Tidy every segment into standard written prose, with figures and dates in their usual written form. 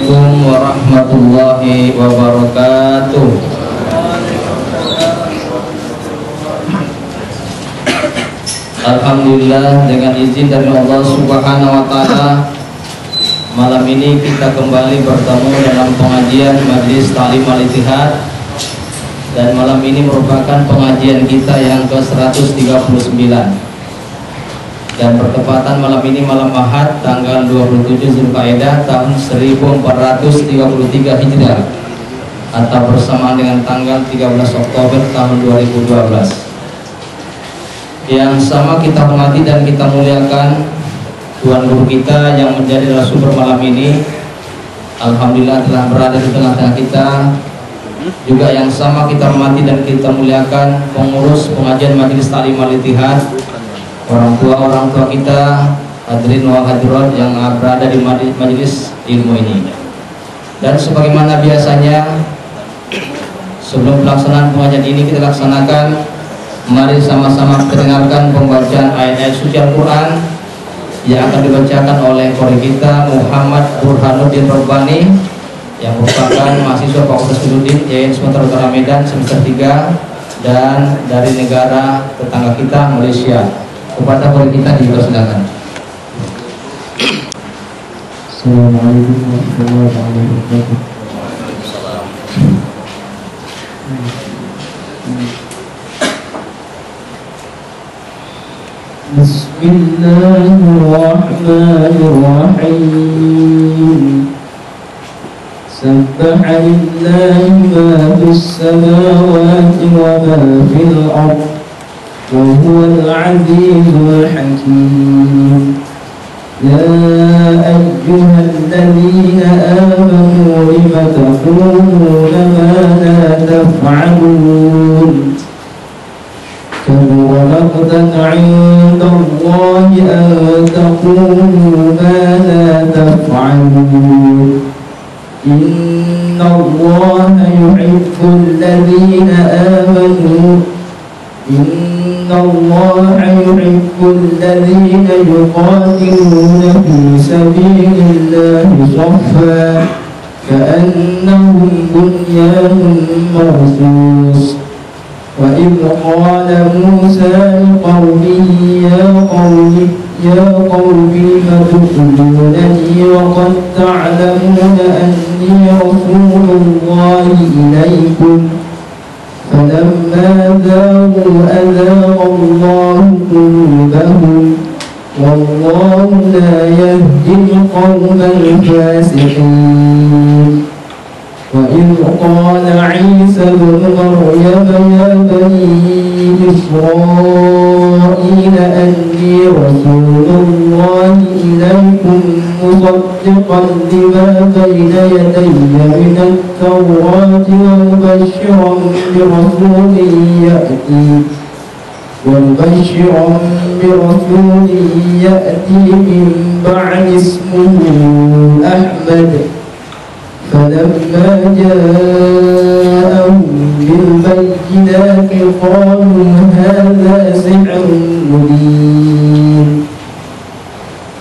Assalamualaikum warahmatullahi wabarakatuh. Alhamdulillah, dengan izin dari Allah Subhanahu wa Ta'ala, malam ini kita kembali bertemu dalam pengajian Majelis Ta'lim Al-Ittihad, dan malam ini merupakan pengajian kita yang ke-139, dan bertepatan malam ini malam Ahad tanggal 27 Zulqa'dah tahun 1433 Hijriah, atau bersamaan dengan tanggal 13 Oktober tahun 2012. Yang sama kita hormati dan kita muliakan Tuhan Guru kita yang menjadi narasumber malam ini, alhamdulillah telah berada di tengah-tengah kita. Juga yang sama kita hormati dan kita muliakan pengurus pengajian Majelis Ta'lim Al-Ittihad, orang tua kita, hadirin wa hadirat yang berada di majelis ilmu ini. Dan sebagaimana biasanya, sebelum pelaksanaan pengajian ini kita laksanakan, mari sama-sama kita dengarkan pembacaan ayat-ayat suci Al-Quran yang akan dibacakan oleh qori kita Muhammad Burhanuddin Rabbani, yang merupakan mahasiswa Fakultas Filudin YIN Sumatera Utara Medan semester 3 dan dari negara tetangga kita Malaysia. Kepada qori kita dipersilakan. Assalamualaikum warahmatullahi wabarakatuh. Bismillahirrahmanirrahim. Sabbaha lillahi ma fis samawati wa ma fil ardh wa huwal azizul hakim. Ya ayyuhalladzina amanu lima taquluna ma la taf'alun. Kabura maqtan 'inda Allahi an taqulu ma la taf'alun. Inna Allaha yuhibbul ladzina amanu. Inna Allaha yuhibbul ladzina yuqatiluna fi sabilillahi saffan ka'annahum bunyanun marsus. Wa idh qala Musa liqawmihi ya qawmi lima tu'dunani wa qad ta'lamuna anni rasulullahi ilaykum. فلما ذاقوا أذاق الله قلوبهم والله لا يهدي القوم الفاسقين. وإذ قال عيسى ابن مريم يا بني إسرائيل أني رسول الله إليكم مصدقا لما بين يدي من التوراة ومبشرا برسول يأتي من بعد اسمه أحمد. فلما جاءهم بالبينات قالوا هذا سحر مبين.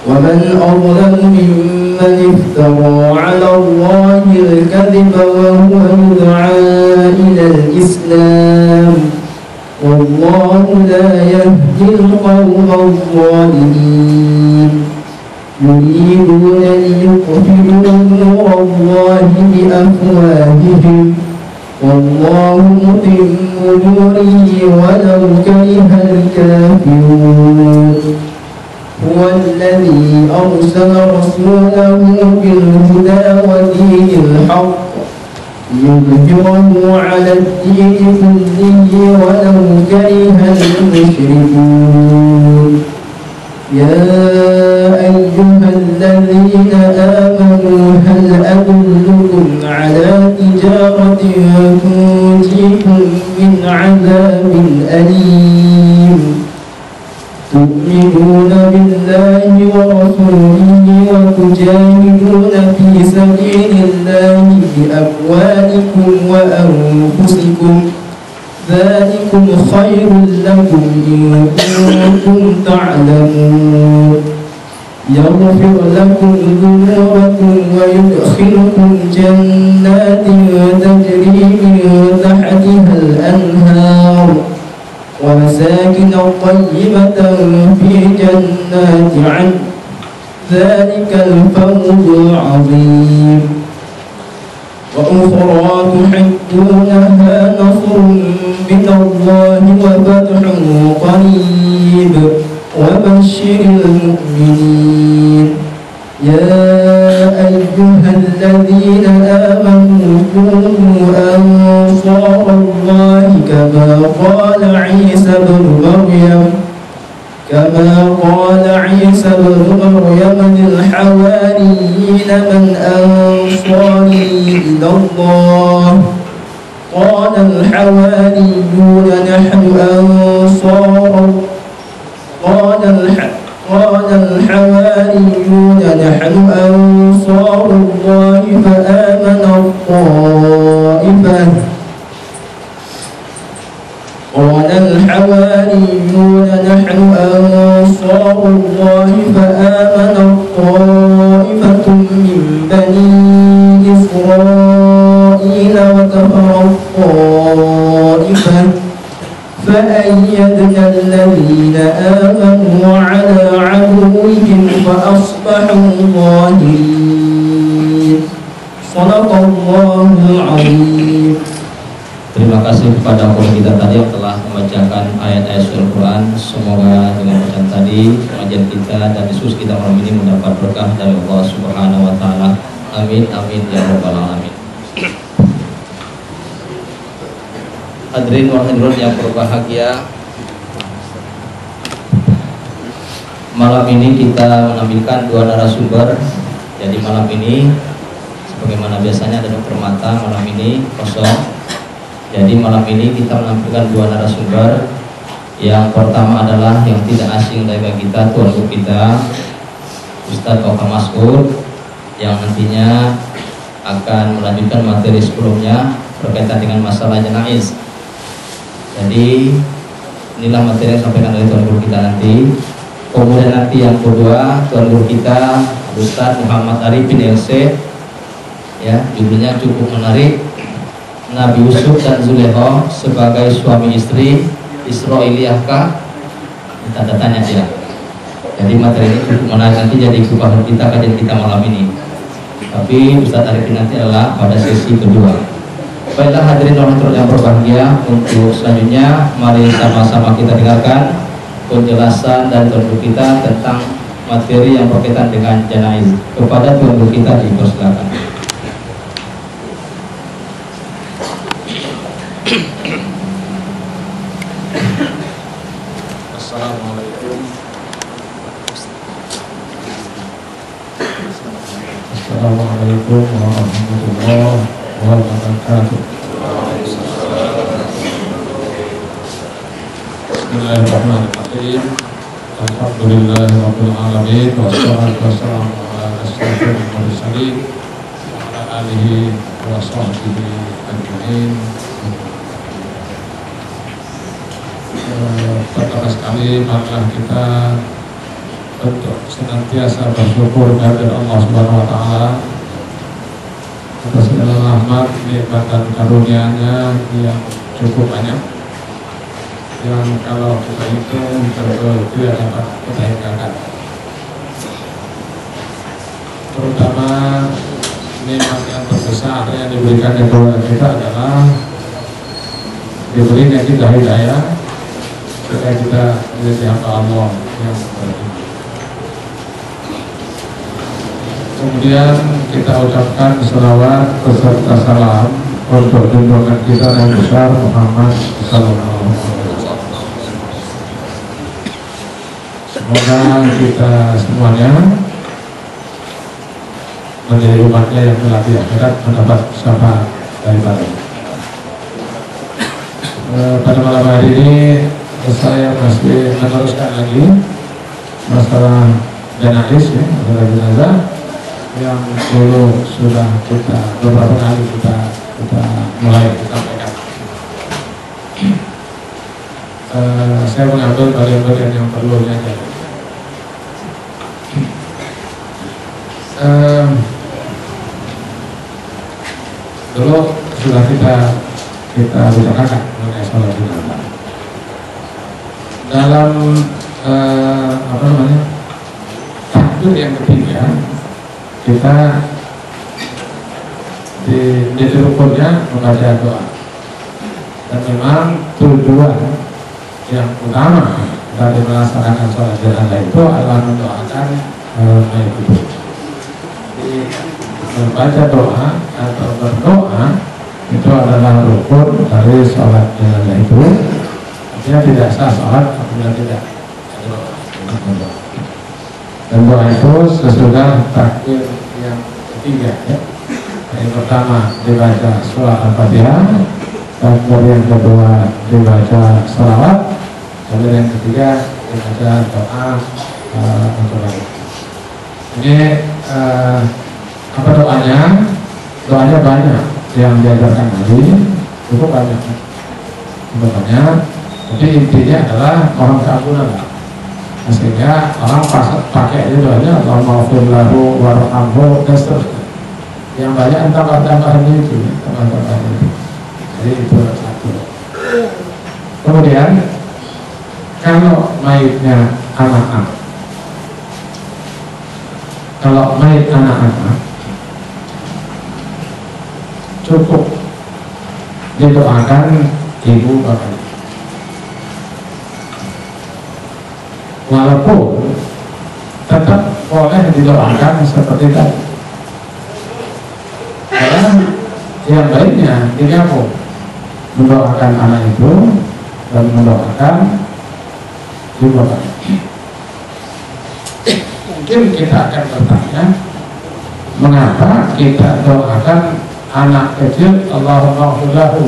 ومن أظلم ممن افترى على الله الكذب وهو يدعى إلى الإسلام والله لا يهدي القوم الظالمين. يريدون ليطفئوا نور الله بأفواههم والله متم نوره ولو كره الكافرون. هو الذي أرسل رسوله بالهدى ودين الحق ليظهره على الدين كله ولو كره المشركون. يا أيها الذين آمنوا هل أدلكم على تجارة تنجيكم من عذاب أليم. تؤمنون بالله ورسوله وتجاهدون في سبيل الله بأموالكم وأنفسكم ذلكم خير لكم إن كنتم تعلمون. يغفر لكم ذنوبكم ويدخلكم جنات تجري من تحتها الأنهار ومساكن طيبة في جنات عدن ذلك الفوز العظيم وأخرى تحبونها نصر من الله وفتح قريب وبشر المؤمنين يا أيها الذين آمنوا كونوا أنصار الله كما قال عيسى بن مريم للحواريين من أنصاري إلى الله قال الحواريون نحن أنصار الله فآمن الطائفة من بني إسرائيل وكفر الطائفة فأيدنا الذين آمنوا على عدوهم فأصبحوا ظاهرين صدق الله العظيم. Terima kasih kepada guru kita tadi yang telah membacakan ayat-ayat surah Al-Quran. Semoga dengan bacaan tadi pengajian kita dan diskusi kita malam ini mendapat berkah dari Allah Subhanahu wa Ta'ala. Amin amin ya rabbal alamin. Hadirin wa hadirat yang berbahagia, malam ini kita menampilkan dua narasumber. Jadi malam ini sebagaimana biasanya ada dokter mata, malam ini kosong. Jadi malam ini kita menampilkan dua narasumber. Yang pertama adalah yang tidak asing dari kita, tuan guru kita Ustadz Oka Mas'ud, yang nantinya akan melanjutkan materi sebelumnya berkaitan dengan masalah jenaiz. Jadi inilah materi yang disampaikan oleh tuan guru kita nanti. Kemudian nanti yang kedua, tuan guru kita Ustadz Muhammad Arifin LC, ya, judulnya cukup menarik, Nabi Yusuf dan Zulekha sebagai suami istri Israiliyahkah? Tanda tanya dia. Jadi materi ini cukup menarik, nanti jadi kebahagiaan kita, kajian kita malam ini. Tapi Ustadz Arifin nanti adalah pada sesi kedua. Baiklah hadirin rahmatullah yang berbahagia, untuk selanjutnya mari sama-sama kita dengarkan penjelasan dari tuan guru kita tentang materi yang berkaitan dengan jenaiz. Kepada tuan guru kita dipersilakan. Assalamualaikum warahmatullahi wabarakatuh. Bismillahirrahmanirrahim. Alhamdulillahirabbil alamin wassalatu wassalamu ala asyrofil mursalin wa ala alihi wa sahbihi ajmain. Pertama sekali marilah kita untuk senantiasa bersyukur kepada Allah Subhanahu wa Ta'ala atas segala rahmat, nikmat dan karunia-Nya yang cukup banyak, yang kalau kita hitung tentu tidak dapat kita hinggakan. Terutama nikmat yang terbesar yang diberikan kepada kita adalah diberikan kita hidayah supaya kita menjadi hamba Allah yang beriman. Kemudian kita ucapkan selawat beserta salam untuk junjungan kita yang besar Muhammad sallallahu alaihi wasallam. Semoga kita semuanya menjadi umatnya yang kelak di akhirat mendapat syafaat daripada. Pada malam hari ini saya masih meneruskan lagi masalah jenaiz, ya, masalah jenazah yang dulu sudah kita beberapa kali kita mulai sampaikan. Saya mengambil bagian-bagian yang perlu saja. dulu sudah kita bicarakan mengenai sholat jenazah. Dalam takbir yang ketiga kita di rukunnya membaca doa, dan memang tujuan yang utama dari melaksanakan sholat jenazah itu adalah mendoakan mayit itu. Membaca doa atau berdoa itu adalah rukun dari sholat jenazah itu. Artinya tidak sah sholat apabila tidak ada doa. Dan doa itu sesudah takbir yang ketiga ya. Yang pertama dibaca surah Al-Fatihah, takbir yang kedua dibaca sholawat, takbir yang ketiga dibaca doa untuk mayit. Ini apa doanya? Doanya banyak yang diajarkan Nabi, cukup banyak. Tapi intinya adalah mohon keampunan. Sehingga orang pakai aja doanya Allahumma ighfir lahu warhamhu dan seterusnya. Yang banyak tambah-tambahannya itu, tambah-tambahannya itu. Jadi itu satu. Kemudian kalau mayitnya anak-anak, cukup didoakan ibu bapak. Walaupun tetap boleh didoakan seperti tadi. Karena yang baiknya digabung, mendoakan anak itu dan mendoakan ibu bapak. Mungkin kita akan bertanya, mengapa kita doakan anak kecil Allahumma ighfir lahu?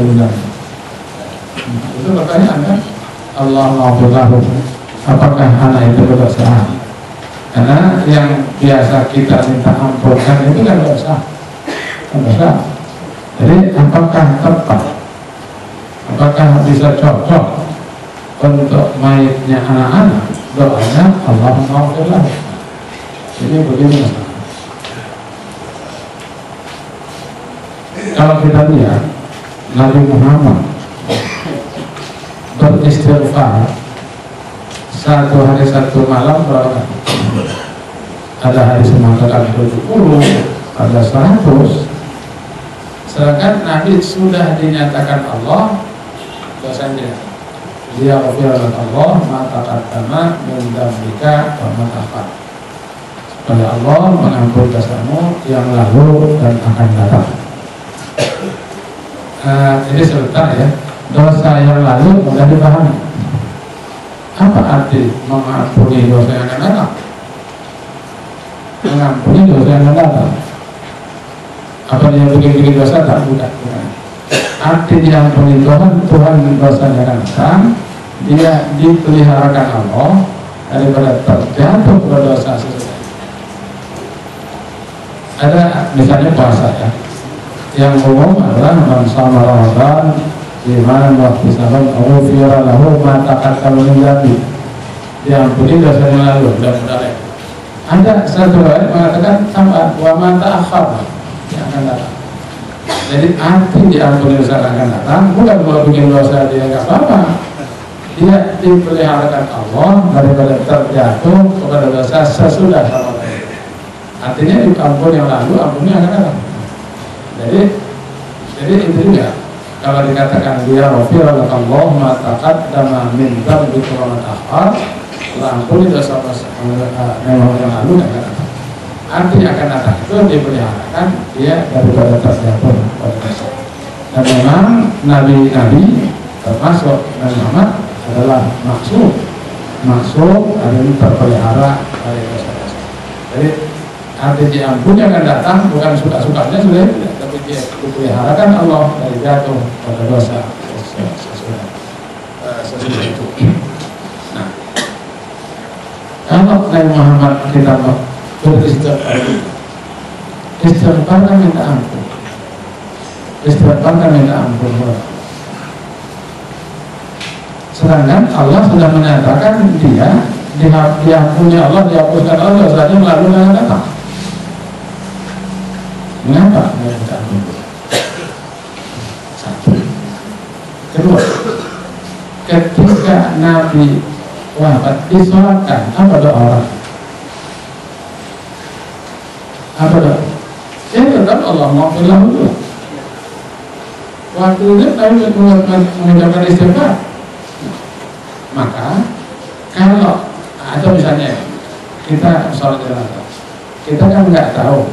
Itu pertanyaan kan? Allahumma ighfir lahu. Apakah anak itu berdosa? Karena yang biasa kita minta ampunkan itu kan dosa. Jadi apakah tepat? Apakah bisa cocok untuk mayitnya anak-anak doanya Allahumma ighfir lahu? Ini begini. Kalau kita lihat Nabi Muhammad beristighfar satu hari satu malam berapa? Ada hari semangkakan 70, ada 100. Sedangkan Nabi sudah dinyatakan Allah dosanya. Dia wafirullah Allah ma'ataqaddama min dzambika wa ma'afat. Supaya Allah mengampuni dosamu yang lalu dan akan datang. Jadi sebentar ya, dosa yang lalu mudah dipahami. Apa arti mengampuni dosa yang akan datang? Mengampuni dosa yang akan datang. Apa dia bikin dosa? Tak, bukan. Arti diampuni Tuhan dosanya akan datang. Dia dipeliharakan Allah daripada terjatuh ke dosa sesuatu. Ada misalnya puasa ya. Yang umum adalah man shoma Ramadan imanan wa ihtisaban ghufira lahu ma taqaddama min dhanbi. Diampuni dosanya lalu dan mudah. Ada satu ayat mengatakan tambah wa man ta'akhkhara yang akan datang. Jadi arti diampuni dosa akan datang bukan kalau bikin dosa dia enggak apa-apa. Dia dipeliharakan Allah daripada terjatuh kepada dosa sesudah Ramadan. Artinya diampuni yang lalu, ampunnya akan datang. Jadi itu juga kalau dikatakan dia wafirullah Allah ma'ataqaddama min dzambika wa ma'akhkhar, ampuni dosa memang yang lalu dan akan datang. Artinya akan datang itu dipeliharakan dia daripada terjatuh pada dosa. Dan memang nabi-nabi termasuk Nabi Muhammad adalah maksum dan terpelihara dari dosa-dosa. Jadi arti diampuni akan datang bukan suka-sukanya sudah tidak, tapi dia dipeliharakan Allah dari jatuh pada dosa sesudah itu. Nah, kalau Nabi Muhammad kita beristighfar kan minta ampun. Istighfar kan minta ampun. Sedangkan Allah sudah menyatakan dia diampuni Allah, dihapuskan Allah dosanya melalui yang datang. Mengapa minta ampun? Satu. Kedua, ketika Nabi wafat disolatkan, apa doa orang? Apa doa? Ya tetap Allahumma ighfir lahu dulu. Waktu itu Nabi mengucapkan istighfar. Maka kalau atau misalnya kita sholat jenazah, kita kan nggak tahu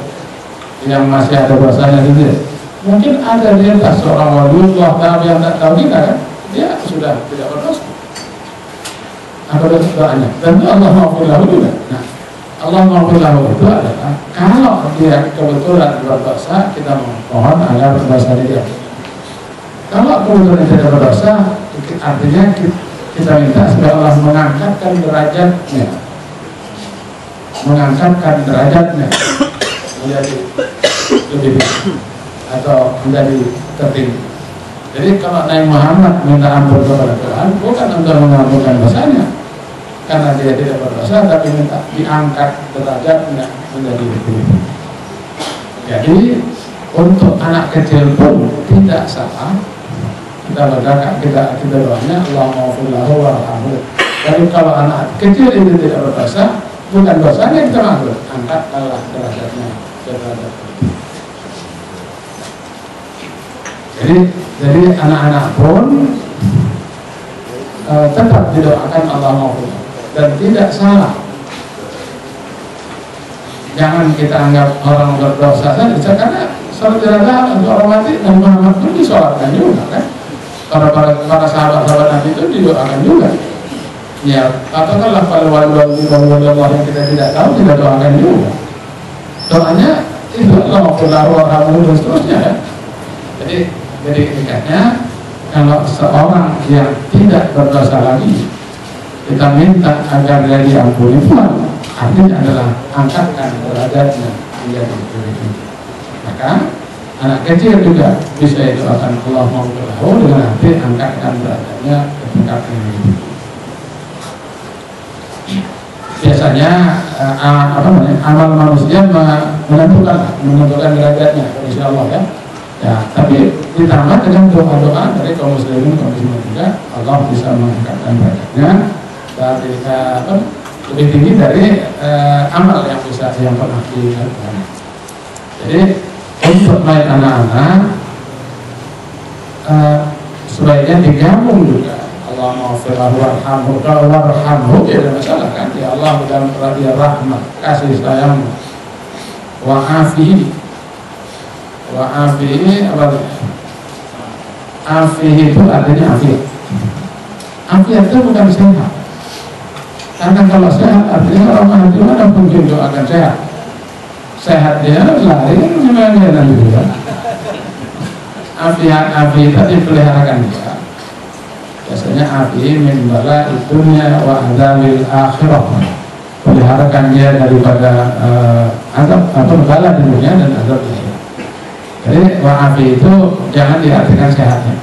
yang masih ada dosanya gitu. Mungkin ada di atas seorang waliullah tahu yang tak tahu kita kan, dia sudah tidak berdosa. Apa doanya? Dan Allah maghfir lahu juga. Nah, Allah maghfir lahu itu adalah kalau dia kebetulan berdosa, kita mohon agar dosa dia. Kalau kebetulan tidak berdosa, artinya kita minta supaya Allah mengangkatkan derajatnya, menjadi lebih baik atau menjadi tertinggi. Jadi kalau Nabi Muhammad minta ampun kepada Tuhan bukan untuk mengampunkan dosanya, karena dia tidak berdosa, tapi minta diangkat derajatnya menjadi lebih baik. Jadi untuk anak kecil pun tidak salah kita bacakan, kita doanya Allahumma ighfir lahu warhamhu. Tapi kalau anak kecil itu tidak berdosa, bukan dosanya kita maksud, angkatlah derajatnya. Jadi anak-anak pun tetap didoakan Allahumma ighfir lahu dan tidak salah. Jangan kita anggap orang berdosa saja, karena sholat jenazah untuk orang mati dan Muhammad pun disolatkan juga kan. Para sahabat-sahabat Nabi itu didoakan juga. Ya, katakanlah pada wali-wali Allah yang kita tidak tahu tidak doakan juga. Doanya itu Allah maghfirlahu warhamhu dan seterusnya ya. Jadi ingatnya kalau seorang yang tidak berdosa lagi kita minta agar dia diampuni Tuhan, artinya adalah angkatkan derajatnya menjadi lebih tinggi. Maka anak kecil juga bisa didoakan Allah maghfirlahu dengan arti angkatkan derajatnya ke tingkat yang lebih tinggi. Biasanya amal manusia menentukan derajatnya, insya Allah ya. Ya, tapi ditambah dengan doa-doa dari kaum muslimin juga, Allah bisa mengangkatkan derajatnya dan lebih tinggi dari amal yang pernah dilakukan. Jadi untuk main anak-anak sebaiknya digabung juga. Allah maghfir lahu warhamhu. Kalau warhamhu ya ada masalah kan? Ya Allah dalam perhatian rahmat, kasih sayang, wa'afihi. Wa'afihi apa? Afihi itu artinya afiat. Afiat itu bukan sehat. Karena kalau sehat artinya orang mati mana mungkin doakan sehat. Sehat dia lari kan gimana nanti juga. Afiat dipeliharakan dia. Biasanya afi min bala dunya wa adzabil akhirah. Peliharakan dia daripada azab atau bala di dunia dan azab di akhirat. Jadi wa'afi itu jangan diartikan sehatnya.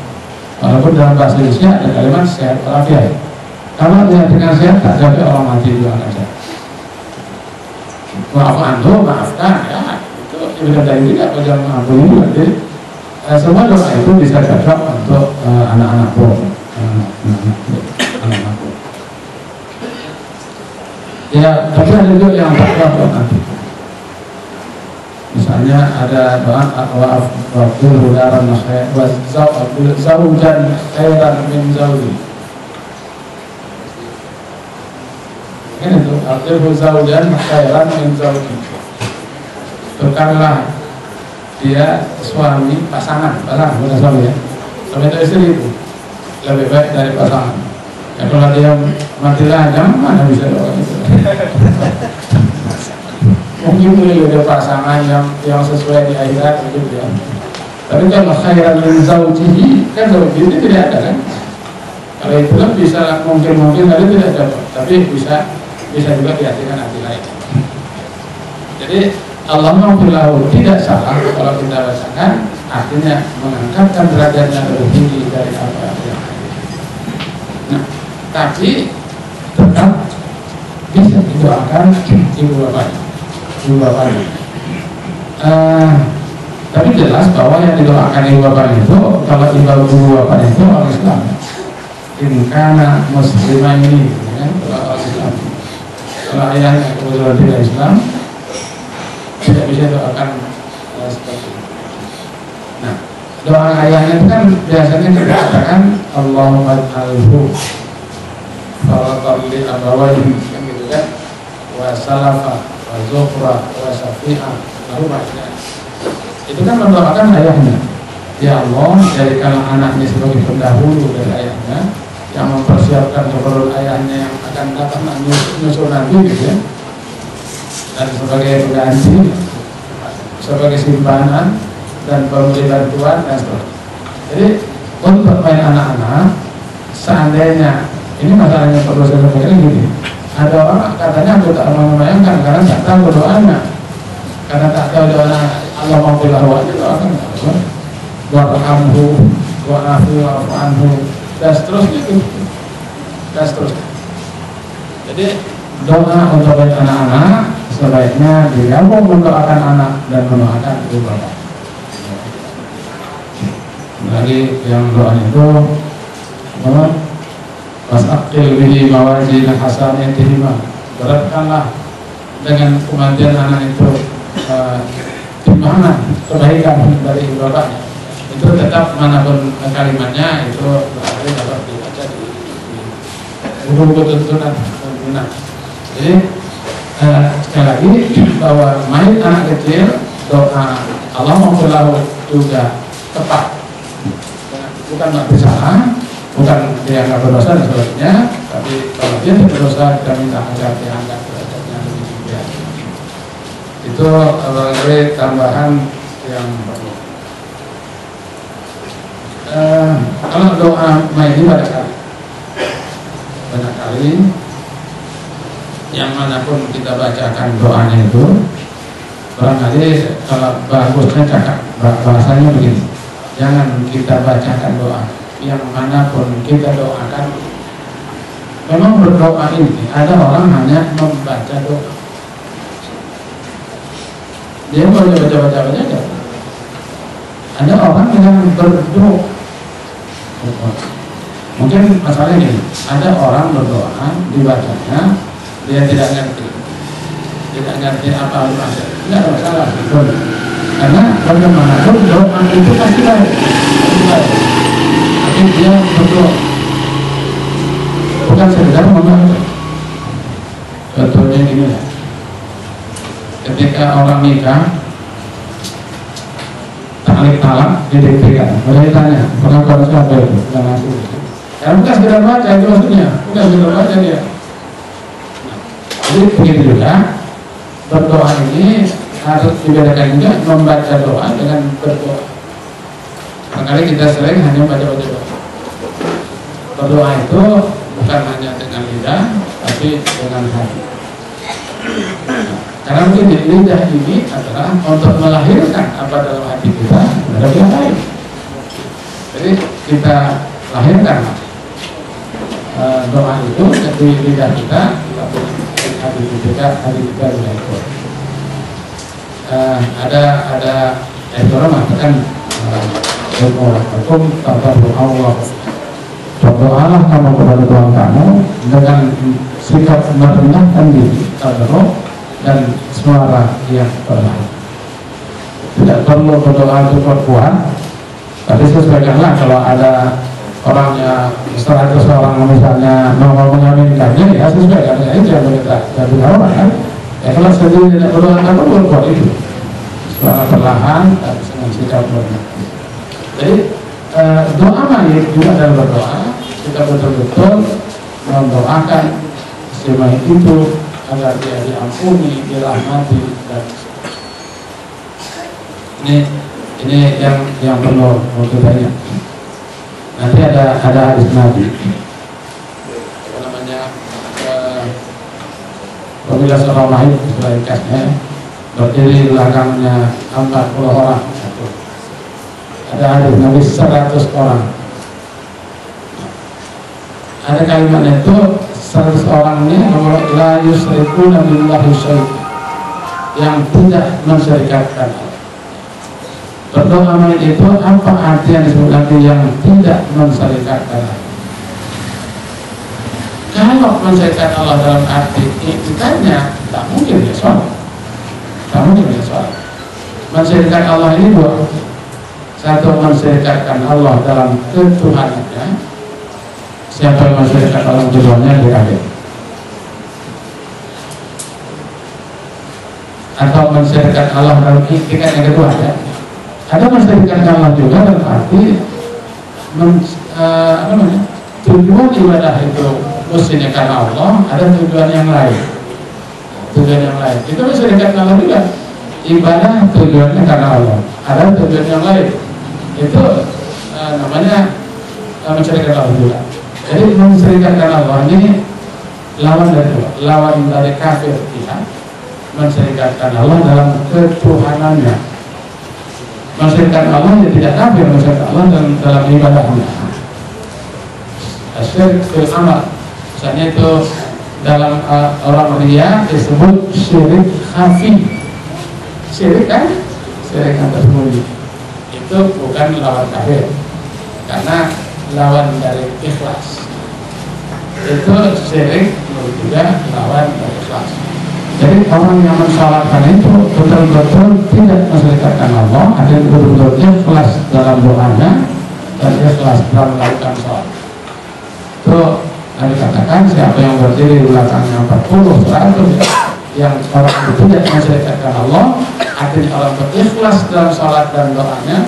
Walaupun dalam bahasa Indonesia ada kalimat sehat walafiat. Kalau diartikan sehat tak sampai orang mati juga akan sehat. Maafkan ya, itu sudah dari tidak pada mengampuni juga. Jadi semua doa itu bisa cocok untuk anak-anak pun. Ya, tapi ada juga yang tak cocok nanti. Misalnya ada doa wa'afil hudaran zawjan khairan min zawji. Ini tuh afil zawjan khairan min zawji. Tukarlah dia suami pasangan bukan suami ya. Suami itu istri itu lebih baik dari pasangan. Ya kalau dia mati lajang mana bisa doa itu. Mungkin boleh ada pasangan yang sesuai di akhirat gitu ya. Tapi kalau khairan min zawjihi kan zawji itu tidak ada kan. Kalau itu kan bisa mungkin tadi tidak ada, tapi bisa juga diartikan arti lain. Jadi Allah maghfir lahu tidak salah kalau kita bacakan, artinya mengangkatkan derajatnya lebih tinggi dari apa yang ada. Nah, tapi tetap bisa didoakan ibu bapaknya. Tapi jelas bahwa yang didoakan ibu bapak itu, kalau ibu bapak itu orang Islam, inkana muslimah ini, ya, orang Islam. Kalau ayahnya kebetulan tidak Islam, tidak bisa doakan seperti itu. Nah, doa ayahnya itu kan biasanya kita katakan Allahumma ij'alhu faratalli abawaihi, kan gitu kan, wa salafa wa zuhra wa syafi'ah, lalu banyak. Itu kan mendoakan ayahnya. Ya Allah, jadikanlah anaknya sebagai pendahulu dari ayahnya, yang mempersiapkan keperluan ayahnya yang akan datang nyusul nanti, gitu ya. Dan sebagai pengganti, sebagai simpanan dan pemberi bantuan dan seterusnya. Jadi untuk main anak-anak, seandainya ini masalahnya perlu saya sampaikan gini, ada orang katanya aku tak mau membayangkan karena tak tahu doanya, karena tak tahu doanya. Allah maghfirlah wa doakan warhamhu wa'afu wa'fu anhu dan seterusnya itu. Dan seterusnya. Jadi doa untuk anak-anak sebaiknya digabung mendoakan anak dan mendoakan ibu bapak. Lagi yang doa itu wasaqil bihi mawazin hasanatihima, beratkanlah dengan kematian anak itu timbangan kebaikan dari ibu bapaknya. Itu tetap manapun kalimatnya itu berarti dapat dibaca di buku-buku tuntunan. Jadi sekali lagi bahwa main anak kecil doa Allah maghfirlahu juga tepat, bukan bersalah, bukan dia nggak berdosa dan sebagainya, tapi kalau dia berdosa kita minta agar diangkat derajatnya lebih tinggi. Itu barangkali tambahan yang perlu. Kalau doa ini banyak kali yang manapun kita bacakan doanya itu, barangkali kalau bagusnya cakap bahasanya begini, jangan kita bacakan doa yang manapun kita doakan. Memang berdoa ini ada orang hanya membaca doa, dia boleh baca aja. Ada orang yang berdoa. Mungkin masalahnya gini, ada orang berdoa dibacanya dia tidak ngerti apa maksudnya, tidak ada masalah, karena bagaimanapun doa itu pasti baik, tapi dia berdoa bukan sekedar membaca. Contohnya gini ya, ketika orang nikah tarik talak didekatkan, boleh tanya pengakuan siapa itu yang ngasih? Karena bukan sekedar baca itu maksudnya, bukan sekedar baca dia. Jadi begitu juga berdoa ini harus dibedakan juga membaca doa dengan berdoa. Makanya kita sering hanya baca doa. Berdoa itu bukan hanya dengan lidah, tapi dengan hati. Karena mungkin lidah ini adalah untuk melahirkan apa dalam hati kita dari yang lain. Jadi kita lahirkan doa itu dari lidah kita, tapi hati kita tidak ikut. Ada orang mengatakan hukum tabarru Allah, berdoalah kamu kepada Tuhan kamu dengan sikap merendahkan diri, tabarru dan suara yang perlahan. Tidak perlu berdoa cukup kuat, tapi sesuaikanlah. Kalau ada orangnya 100 orang misalnya mau mengaminkannya, ya sesuaikan dengan itu yang kita jadi orang kan. Ya kalau sendiri tidak berdoa apa buat itu suara perlahan dan dengan sikap merendahkan. Jadi doa mayit juga adalah berdoa. Kita betul-betul mendoakan si mayit itu agar dia diampuni, dirahmati, dan ini yang perlu kita. Nanti ada hadis Nabi, apa namanya, apabila seorang mayit diselamatkannya berdiri belakangnya 40 orang, ada hadis Nabi 100 orang. Ada kalimat itu 100 orang ini la yusyrikuna billahi syai'an, yang tidak mensyirikatkan Allah. Berdoa itu apa arti yang disebut nanti yang tidak mensyarikatkan Allah? Kalau mensyarikatkan Allah dalam arti ditanya, tak mungkin ya sholat. Tak mungkin ya sholat. Mensyarikatkan Allah ini dua. Satu, mensyarikatkan Allah dalam ketuhanannya. Siapa yang mensyarikatkan Allah ketuhanannya dia kafir. Atau mensyarikatkan Allah dalam tingkat yang kedua ya. Ada mensyarikatkan Allah juga dalam arti tujuan ibadah itu mestinya karena Allah, ada tujuan yang lain. Tujuan yang lain itu mensyarikatkan Allah juga. Ibadah tujuannya karena Allah, ada tujuan yang lain. Itu namanya mensyarikatkan Allah juga. Jadi mensyarikatkan Allah ini lawan dari kafir ya. Mensyarikatkan Allah dalam ketuhanannya. Mensyarikatkan Allah yang tidak kafir, mensyarikatkan Allah dalam ibadahnya. Syirik fil amal, misalnya itu dalam orang riya disebut syirik khafi. Syirik kan? Syirik yang tersembunyi. Itu bukan lawan kafir, karena lawan dari ikhlas. Itu syirik juga lawan dari ikhlas. Jadi orang yang mensalatkan itu betul-betul tidak mensyarikatkan Allah, ada yang betul-betul ikhlas dalam doanya dan ikhlas dalam melakukan salat. Itu yang dikatakan siapa yang berdiri di belakangnya 40, 100 yang orang itu tidak mensyarikatkan Allah, artinya orang berikhlas dalam salat dan doanya,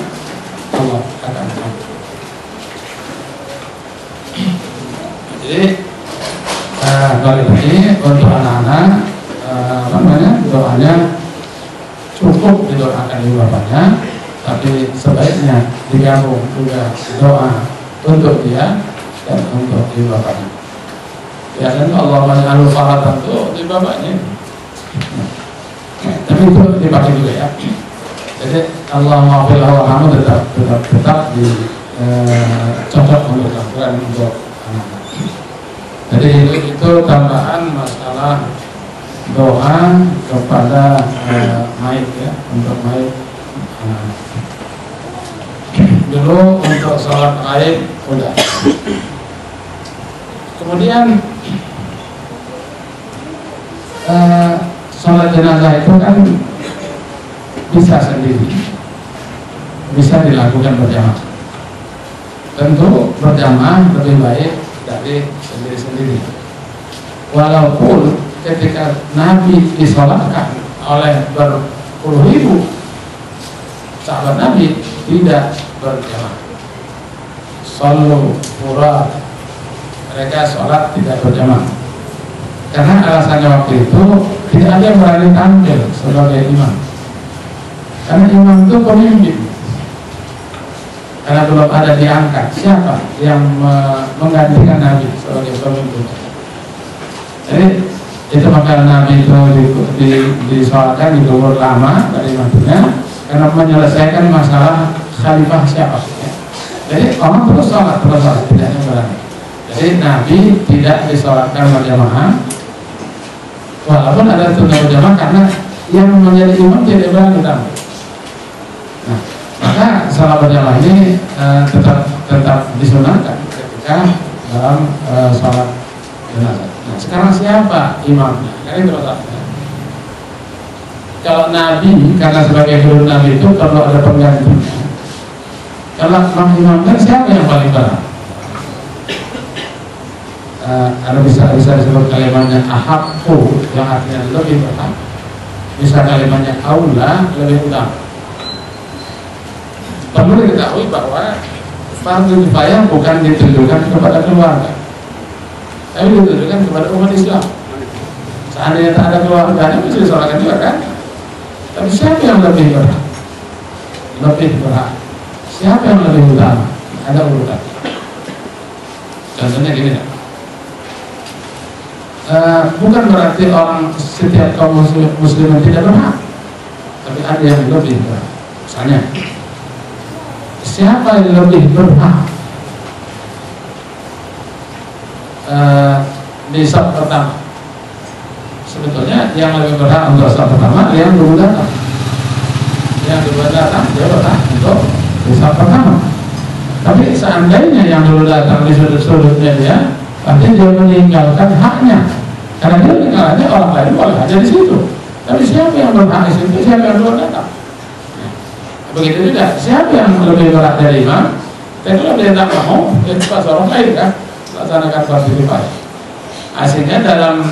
Allah akan ampun. Jadi kali ini untuk anak-anak doanya cukup didoakan ibu bapaknya, tapi sebaiknya digabung juga doa untuk dia dan untuk ibu bapaknya. Biasanya Allah menjalur faratan itu di bapaknya, tapi itu dipakai juga ya. Jadi Allah maafillah warhamu tetap di cocok untuk lakukan untuk anak-anak. Jadi itu tambahan masalah doa kepada mayit ya, untuk mayit. Dulu untuk sholat mayit udah. Kemudian sholat jenazah itu kan bisa sendiri, bisa dilakukan berjamaah. Tentu berjamaah lebih baik dari sendiri-sendiri. Walaupun ketika Nabi disolatkan oleh berpuluh ribu sahabat Nabi tidak berjamaah. Sallu furat, mereka sholat tidak berjamaah. Karena alasannya waktu itu tidak ada yang berani tampil sebagai imam. Karena imam itu pemimpin. Karena belum ada diangkat siapa yang menggantikan Nabi sebagai pemimpin. Jadi itu maka Nabi itu disolatkan di umur lama dari Madinah karena menyelesaikan masalah khalifah siapa ya. Jadi orang terus sholat tidak berani. Jadi Nabi tidak disolatkan berjamaah, walaupun ada sunnah berjamaah karena yang menjadi imam tidak berani tampil. Nah, maka sholat berjamaah ini tetap disunahkan ketika dalam sholat jenazah. Nah, sekarang siapa imamnya? Ini terusnya. Kalau Nabi, karena sebagai guru Nabi itu perlu ada penggantinya. Kalau mengimamkan siapa yang paling berat? Ada bisa disebut kalimatnya ahakku yang artinya lebih berhak. Bisa kalimatnya aula lebih utama. Perlu diketahui bahwa fardu kifayah bukan ditujukan kepada keluarga, tapi ditujukan kepada umat Islam. Seandainya tak ada keluarganya bisa disolatkan juga kan? Tapi siapa yang lebih berhak? Lebih berhak. Siapa yang lebih utama? Ada urutan. Contohnya gini ya. Bukan berarti orang setiap kaum muslimin tidak berhak, tapi ada yang lebih berhak. Misalnya, siapa yang lebih berhak di saf pertama? Sebetulnya yang lebih berhak untuk saf pertama yang dulu datang. yang dulu datang dia berhak untuk di saf pertama. Tapi seandainya yang dulu datang di sudut-sudutnya dia, nanti dia meninggalkan haknya. Karena dia meninggalkannya, orang lain boleh aja di situ. Tapi siapa yang berhak di situ? Siapa yang dulu datang? Begitu juga, siapa yang lebih berat dari imam? Dan kalau dia tak mau, dia pas orang lain kan, laksanakan partisipasi. Aslinya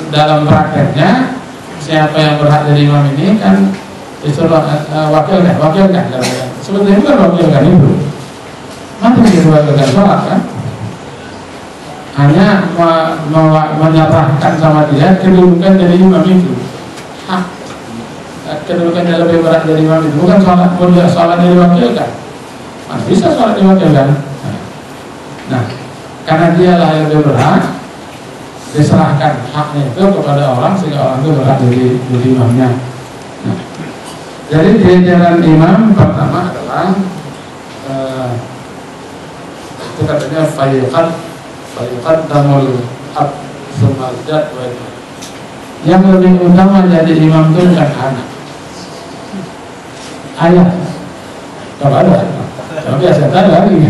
dalam prakteknya, siapa yang berhak dari imam ini kan disuruh wakilkan. Sebetulnya bukan wakilkan itu. Mana yang diwakilkan sholat kan? Hanya menyerahkan sama dia kedudukan dari imam itu. Hak kedudukannya lebih berat dari imam itu, bukan sholat mulia, sholat diwakilkan. Masih bisa sholat diwakilkan. Nah, karena dialah yang lebih berhak, diserahkan haknya itu kepada orang sehingga orang itu berhak jadi imamnya. Nah, jadi di jalan imam pertama adalah itu katanya fayuqad damul ab sumal jadwal. Yang lebih utama jadi imam itu bukan anak, ayah. Kalau ada, tapi biasa ada lagi.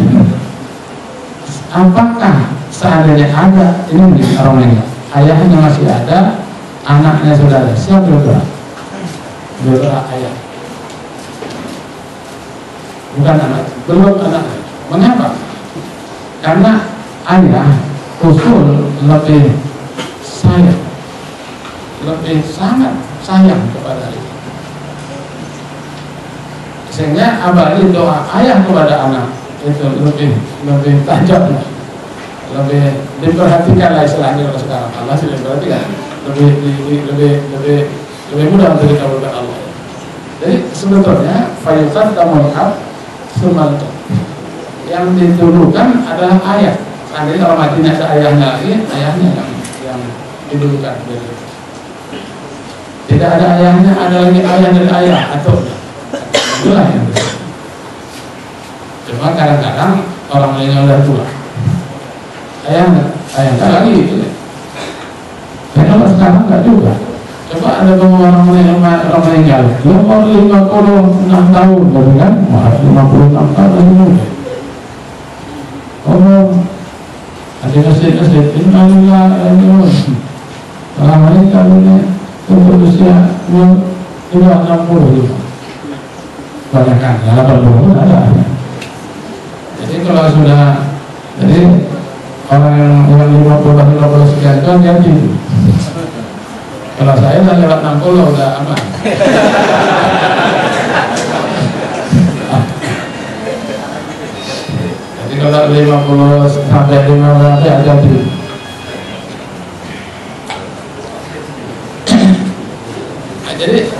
Apakah seandainya ada ini orang lain, ayahnya masih ada, anaknya sudah ada, siapa berdoa? Berdoa ayah, bukan anak, belum anak. Mengapa? Karena ayah usul lebih sayang, lebih sangat sayang kepada itu, sehingga abadi doa ayah kepada anak itu lebih tajam, lebih diperhatikan lah istilahnya kalau sekarang. Allah sih diperhatikan, lebih mudah untuk dikabulkan Allah. Jadi sebetulnya fayuqad damul ab sumal yang dituduhkan adalah ayah. Seandainya kalau matinya ada ayahnya lagi, ayahnya yang didulukan. Tidak ada ayahnya, ada lagi ayah dari ayah atau itulah yang itu. Cuma kadang-kadang orang lainnya udah tua, ayah nggak lagi gitu. Dan kalau sekarang nggak juga. Coba ada orang meninggal, dia umur 56 tahun, gitu kan? 56 tahun lagi muda. Ada masjid-masjid innalillah selama ini kalaunya untuk usia 60 banyak kan, 80 ada. Jadi kalau sudah, jadi orang yang 50 sekian itu ganti. Kalau saya udah lewat 60 udah aman. Jadi kalau 50 sampai 50 ada di. Nah, jadi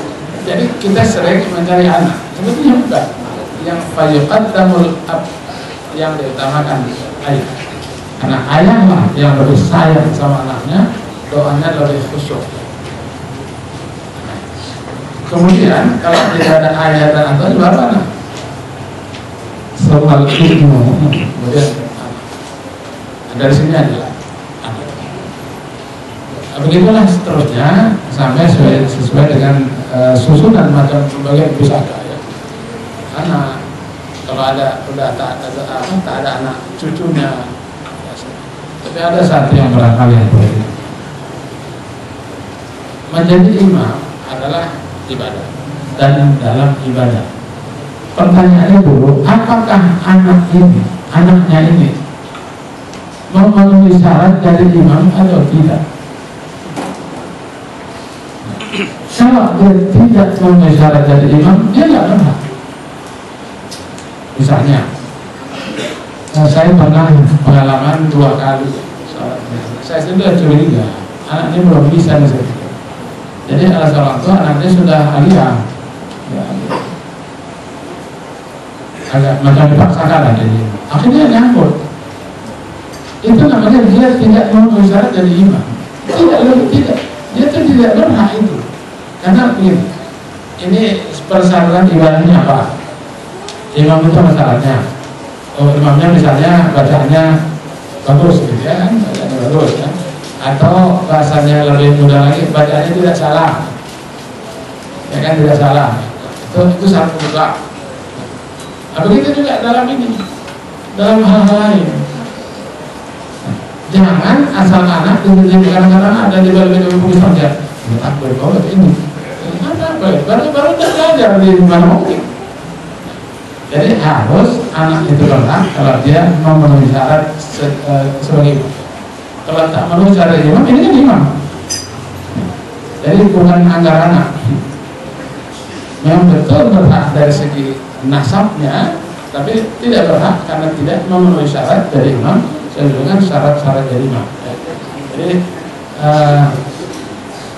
kita sering mencari anak. Sebetulnya bukan. Yang fayuqad damul ab, yang diutamakan ayah. Karena ayahlah yang lebih sayang sama anaknya, doanya lebih khusyuk. Kemudian kalau tidak ada ayah dan anak, baru anak. Soal ilmu, kemudian dari sini adalah anak. Begitulah seterusnya sampai sesuai dengan susunan macam pembagian pusaka ya. Anak, kalau ada udah tak ada anak cucunya, tapi ada satu yang barangkali yang boleh. Menjadi imam adalah ibadah, dan dalam ibadah pertanyaannya dulu, apakah anaknya ini memenuhi syarat jadi imam atau tidak? Kalau dia tidak memenuhi syarat jadi imam, dia tidak berhak. Misalnya saya pernah pengalaman 2 kali saya sudah curiga anaknya belum bisa nih. Jadi alasan orang tua anaknya sudah alia, ya, agak macam dipaksakan aja. Akhirnya nyangkut. Itu namanya dia tidak memenuhi syarat jadi imam. Tidak, dia itu tidak berhak itu. Karena ini persyaratan ibadahnya apa? Imam itu syaratnya. Imamnya misalnya bacaannya bagus gitu ya kan, bacaannya bagus kan. Atau bahasanya lebih mudah lagi, bacaannya tidak salah, ya kan, tidak salah. Itu syarat mutlak. Nah, begitu juga dalam ini, dalam hal-hal lain. Jangan asal anak kadang-kadang ada di balik buku saja. Tak boleh kau ini. Ada apa? Baru belajar di mana mungkin. Jadi harus anak itu berhak kalau dia memenuhi syarat sebagai imam. Kalau tak memenuhi syarat imam, ini kan imam. Jadi bukan anggaran anak. Memang betul berhak dari segi nasabnya, tapi tidak berhak karena tidak memenuhi syarat dari imam sesuai dengan syarat-syarat dari imam. Jadi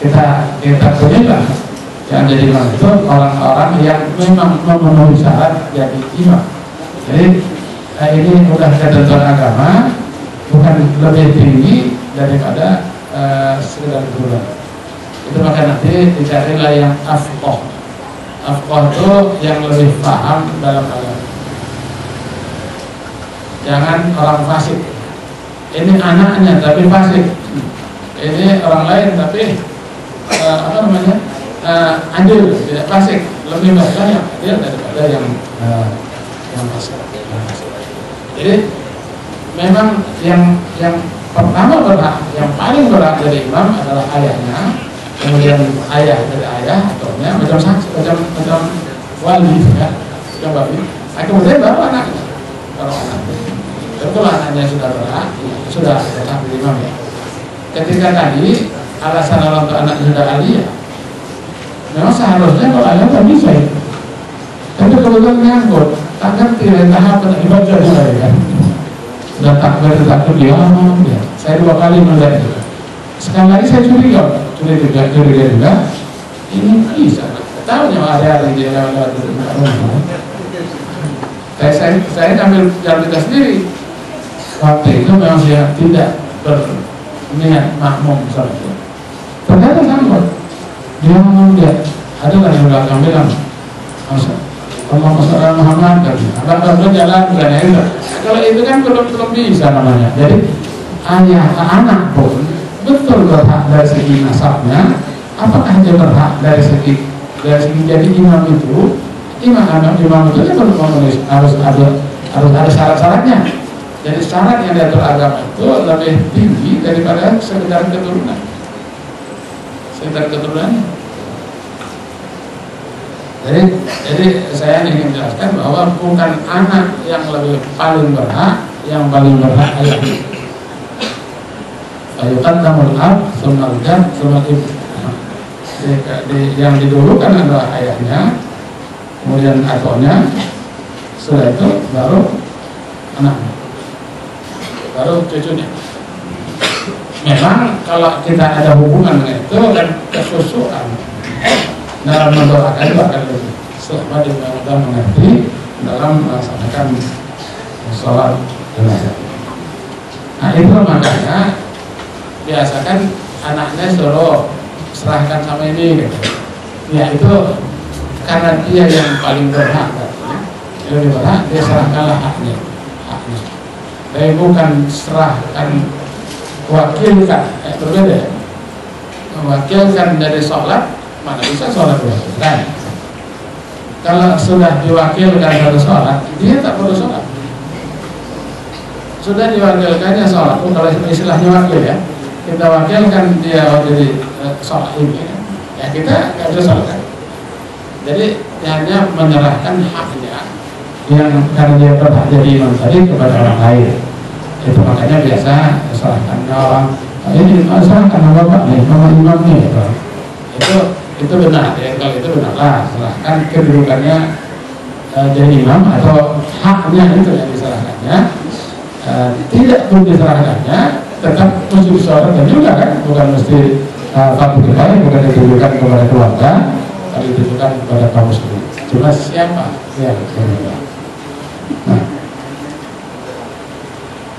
kita punya yang jadi imam itu orang-orang yang memang memenuhi syarat jadi imam. Jadi ini udah ketentuan agama, bukan lebih tinggi daripada sekedar keturunan. Itu maka nanti dicarilah yang afqah. Afqah itu yang lebih paham dalam agama. Jangan orang fasik. Ini anaknya tapi fasik. Ini orang lain tapi adil, tidak fasik. Lebih baik yang adil daripada yang fasik. Jadi memang yang pertama berhak, yang paling berhak dari imam adalah ayahnya, kemudian ayah dari ayah atau macam saksi, macam wali ya, macam babi. Kemudian baru anaknya, Betul anaknya sudah berhak, sudah berhak dari imam ya. Ketika tadi alasan orang tua anak sudah aliyah, memang seharusnya kalau ayah tak bisa ya. Tapi kebetulan nyangkut, tak ngerti tahap ibadah saya kan. Sudah takbir dia, saya 2 kali melihat itu. Sekali lagi saya curiga juga. Ini bisa, tahu nyawa ada dia lewat. Saya ambil jalan kita sendiri. Waktu itu memang saya tidak berniat makmum misalnya. Ternyata sanggup. Dia ada kan yang belakang bilang, Allah Muhammad akan jalan bukan. Kalau itu kan belum bisa namanya. Jadi ayah anak pun betul berhak dari segi nasabnya. Apakah dia berhak dari segi jadi imam itu? Imam itu harus ada syarat-syaratnya. Jadi syarat yang diatur agama itu lebih tinggi daripada sekedar keturunan. Jadi saya ingin jelaskan bahwa bukan anak yang lebih paling berhak, yang paling berhak ayahnya. Ayuqaddamul ab, tsummal jad, tsummal ibu. Yang didulukan adalah ayahnya, kemudian akonya, setelah itu baru anaknya, baru cucunya. Memang kalau kita ada hubungan dengan itu dan kesusuan dalam mendoakan itu akan lebih selama dia mengerti dalam melaksanakan sholat jenazah. Nah itu makanya biasakan anaknya suruh serahkan sama ini gitu. Ya itu karena dia yang paling berhak, lebih berhak, dia serahkanlah haknya. Tapi bukan serahkan, wakilkan, berbeda. Mewakilkan dari sholat, mana bisa sholat diwakilkan. Kalau sudah diwakilkan dari sholat, dia tak perlu sholat. Sudah diwakilkannya sholat, kalau istilahnya wakil ya, kita wakilkan dia jadi sholat ini, ya kita nggak bisa sholat. Jadi hanya menyerahkan haknya yang karena dia berhak jadi imam tadi kepada orang lain. Itu makanya biasa serahkan orang ini, serahkan nama bapak nih, nama imam nih. Itu benar ya, kalau itu benarlah serahkan kedudukannya jadi imam atau haknya itu yang diserahkannya. Tidak pun diserahkannya tetap mesti diserahkan juga kan, bukan mesti fardu kifayah, bukan ditujukan kepada keluarga, tapi ditujukan kepada kaum muslimin. Cuma siapa yang berbeda. Nah,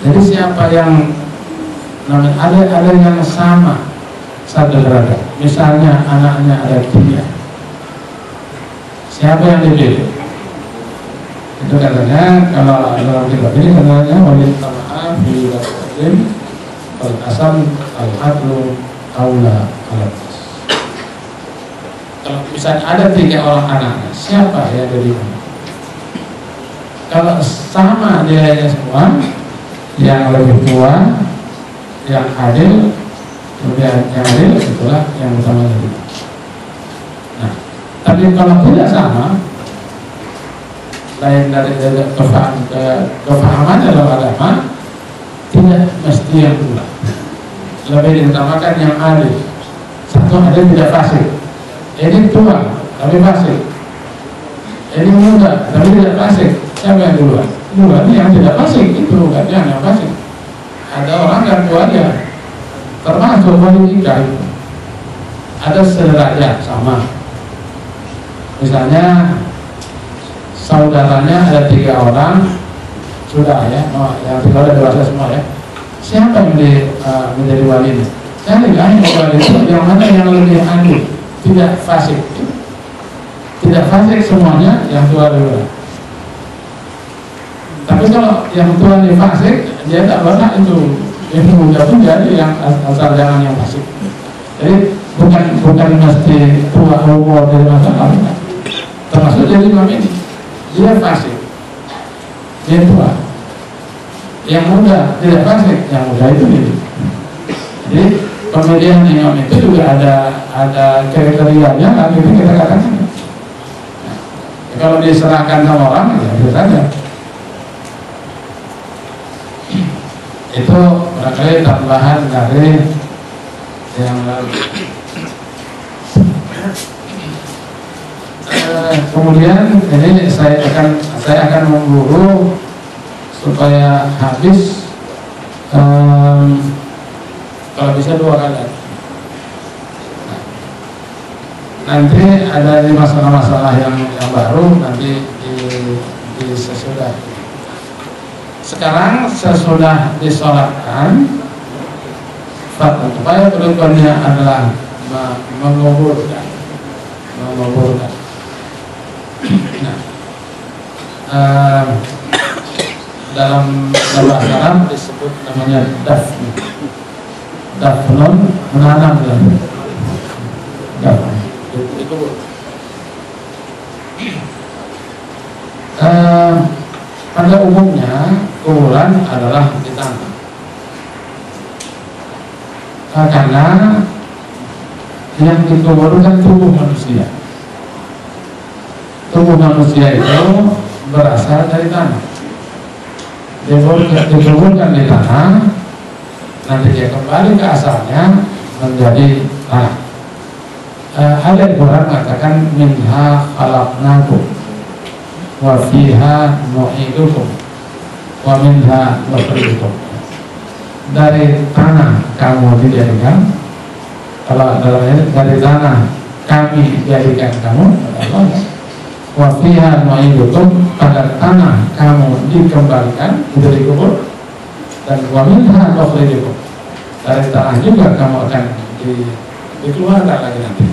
jadi siapa yang ada yang sama satu derajat, misalnya anaknya ada 3, siapa yang dipilih? Itu katanya kalau dalam kitab ini katanya wajib tama'ah fi wasfatin al-asam al-adlu aula alat. Kalau misalnya ada 3 orang anak, siapa yang jadi imam? Kalau sama nilainya semua, yang lebih tua, yang adil, kemudian yang adil itulah yang utama jadi. Nah, tapi kalau tidak sama, lain dari kefahaman dalam agama, tidak mesti yang tua. Lebih diutamakan yang adil. Satu adil tidak fasik. Ini tua tapi fasik. Ini muda tapi tidak fasik. Siapa yang duluan? Duluan yang tidak fasik, itu bukan yang fasik. Ada orang yang tua dia, termasuk politika itu. Ada sederajat sama. Misalnya saudaranya ada 3 orang, sudah ya, yang 3 orang dewasa semua ya. Siapa yang menjadi walinya? Cari kan wali itu yang mana yang lebih adil, tidak fasik. Tidak fasik semuanya, yang tua dulu. Tapi kalau yang tua ini fasik, dia tak pernah itu. Yang muda pun jadi yang asal jangan yang fasik. Jadi bukan mesti tua umur dari masalah. Termasuk jadi imam ini, dia fasik, dia tua. Yang muda tidak fasik, yang muda itu ini. Jadi pemilihan imam itu juga ada kriterianya, nanti kita katakan. Nah, kalau diserahkan sama orang, ya bisa saja. Itu barangkali tambahan dari yang lalu. Kemudian ini saya akan memburu supaya habis, kalau bisa 2 kali. Nanti ada masalah-masalah yang baru nanti di sesudah. Sekarang sesudah disolatkan, supaya kedudukannya adalah menguburkan. Nah, dalam bahasa Arab disebut namanya dafnun, menanam ya. Itu pada umumnya kuburan adalah ditanam karena yang dikuburkan tubuh manusia. Tubuh manusia itu berasal dari tanah. Dikuburkan di tanah, nanti dia kembali ke asalnya menjadi tanah. Ada Al-Quran mengatakan minha khalaqnakum wa fiha nu'idukum wa minha nukhrijukum. Dari tanah kamu dijadikan, kalau dalam ini dari tanah kami jadikan kamu, wa fiha nu'idukum, pada tanah kamu dikembalikan, itu dikubur, dan wa minha nukhrijukum, dari tanah juga kamu akan dikeluarkan lagi nanti.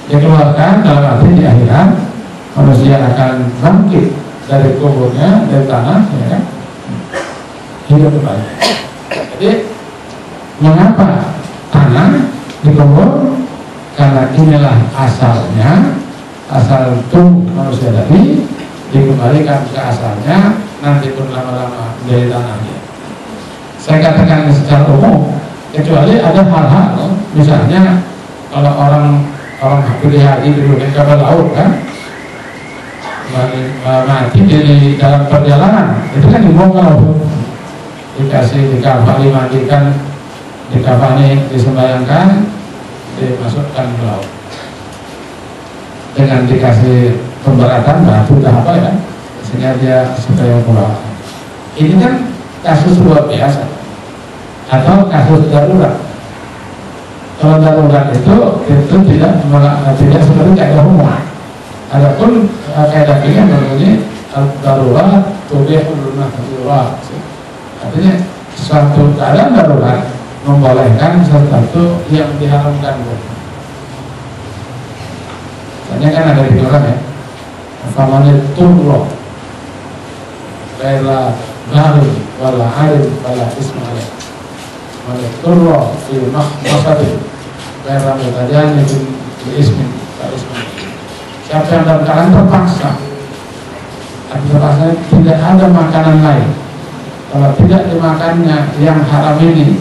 Dikeluarkan dalam arti di akhirat manusia akan bangkit dari kuburnya, dari tanah, ya kan? Hidup kembali. Jadi mengapa tanah dikubur? Karena inilah asalnya, asal tubuh manusia tadi dikembalikan ke asalnya, nanti pun lama-lama menjadi tanahnya. Saya katakan secara umum, kecuali ada hal-hal, misalnya kalau orang pilih haji dulu ke kapal laut kan, mati di dalam perjalanan, itu kan dibongkar, dikasih dikafani, mandikan, dikafani, disembayangkan, dimasukkan ke laut dengan dikasih pemberatan batu dah apa ya, sehingga dia supaya pulang. Ini kan kasus luar biasa atau kasus darurat. Kalau darurat itu tidak seperti kaidah umum. Adapun kaidah fikih berbunyi darurat tubihul mahzurat. Artinya suatu keadaan darurat membolehkan sesuatu yang diharamkan. Soalnya kan ada di Quran ya. Famanit turro Baila Baru Wala Arim Wala Ismail Manit turro Fi mahmasatin Baila mutajan Ibn Ismin harus mati. Siapa yang dalam keadaan terpaksa, tidak ada makanan lain, kalau tidak dimakannya yang haram ini,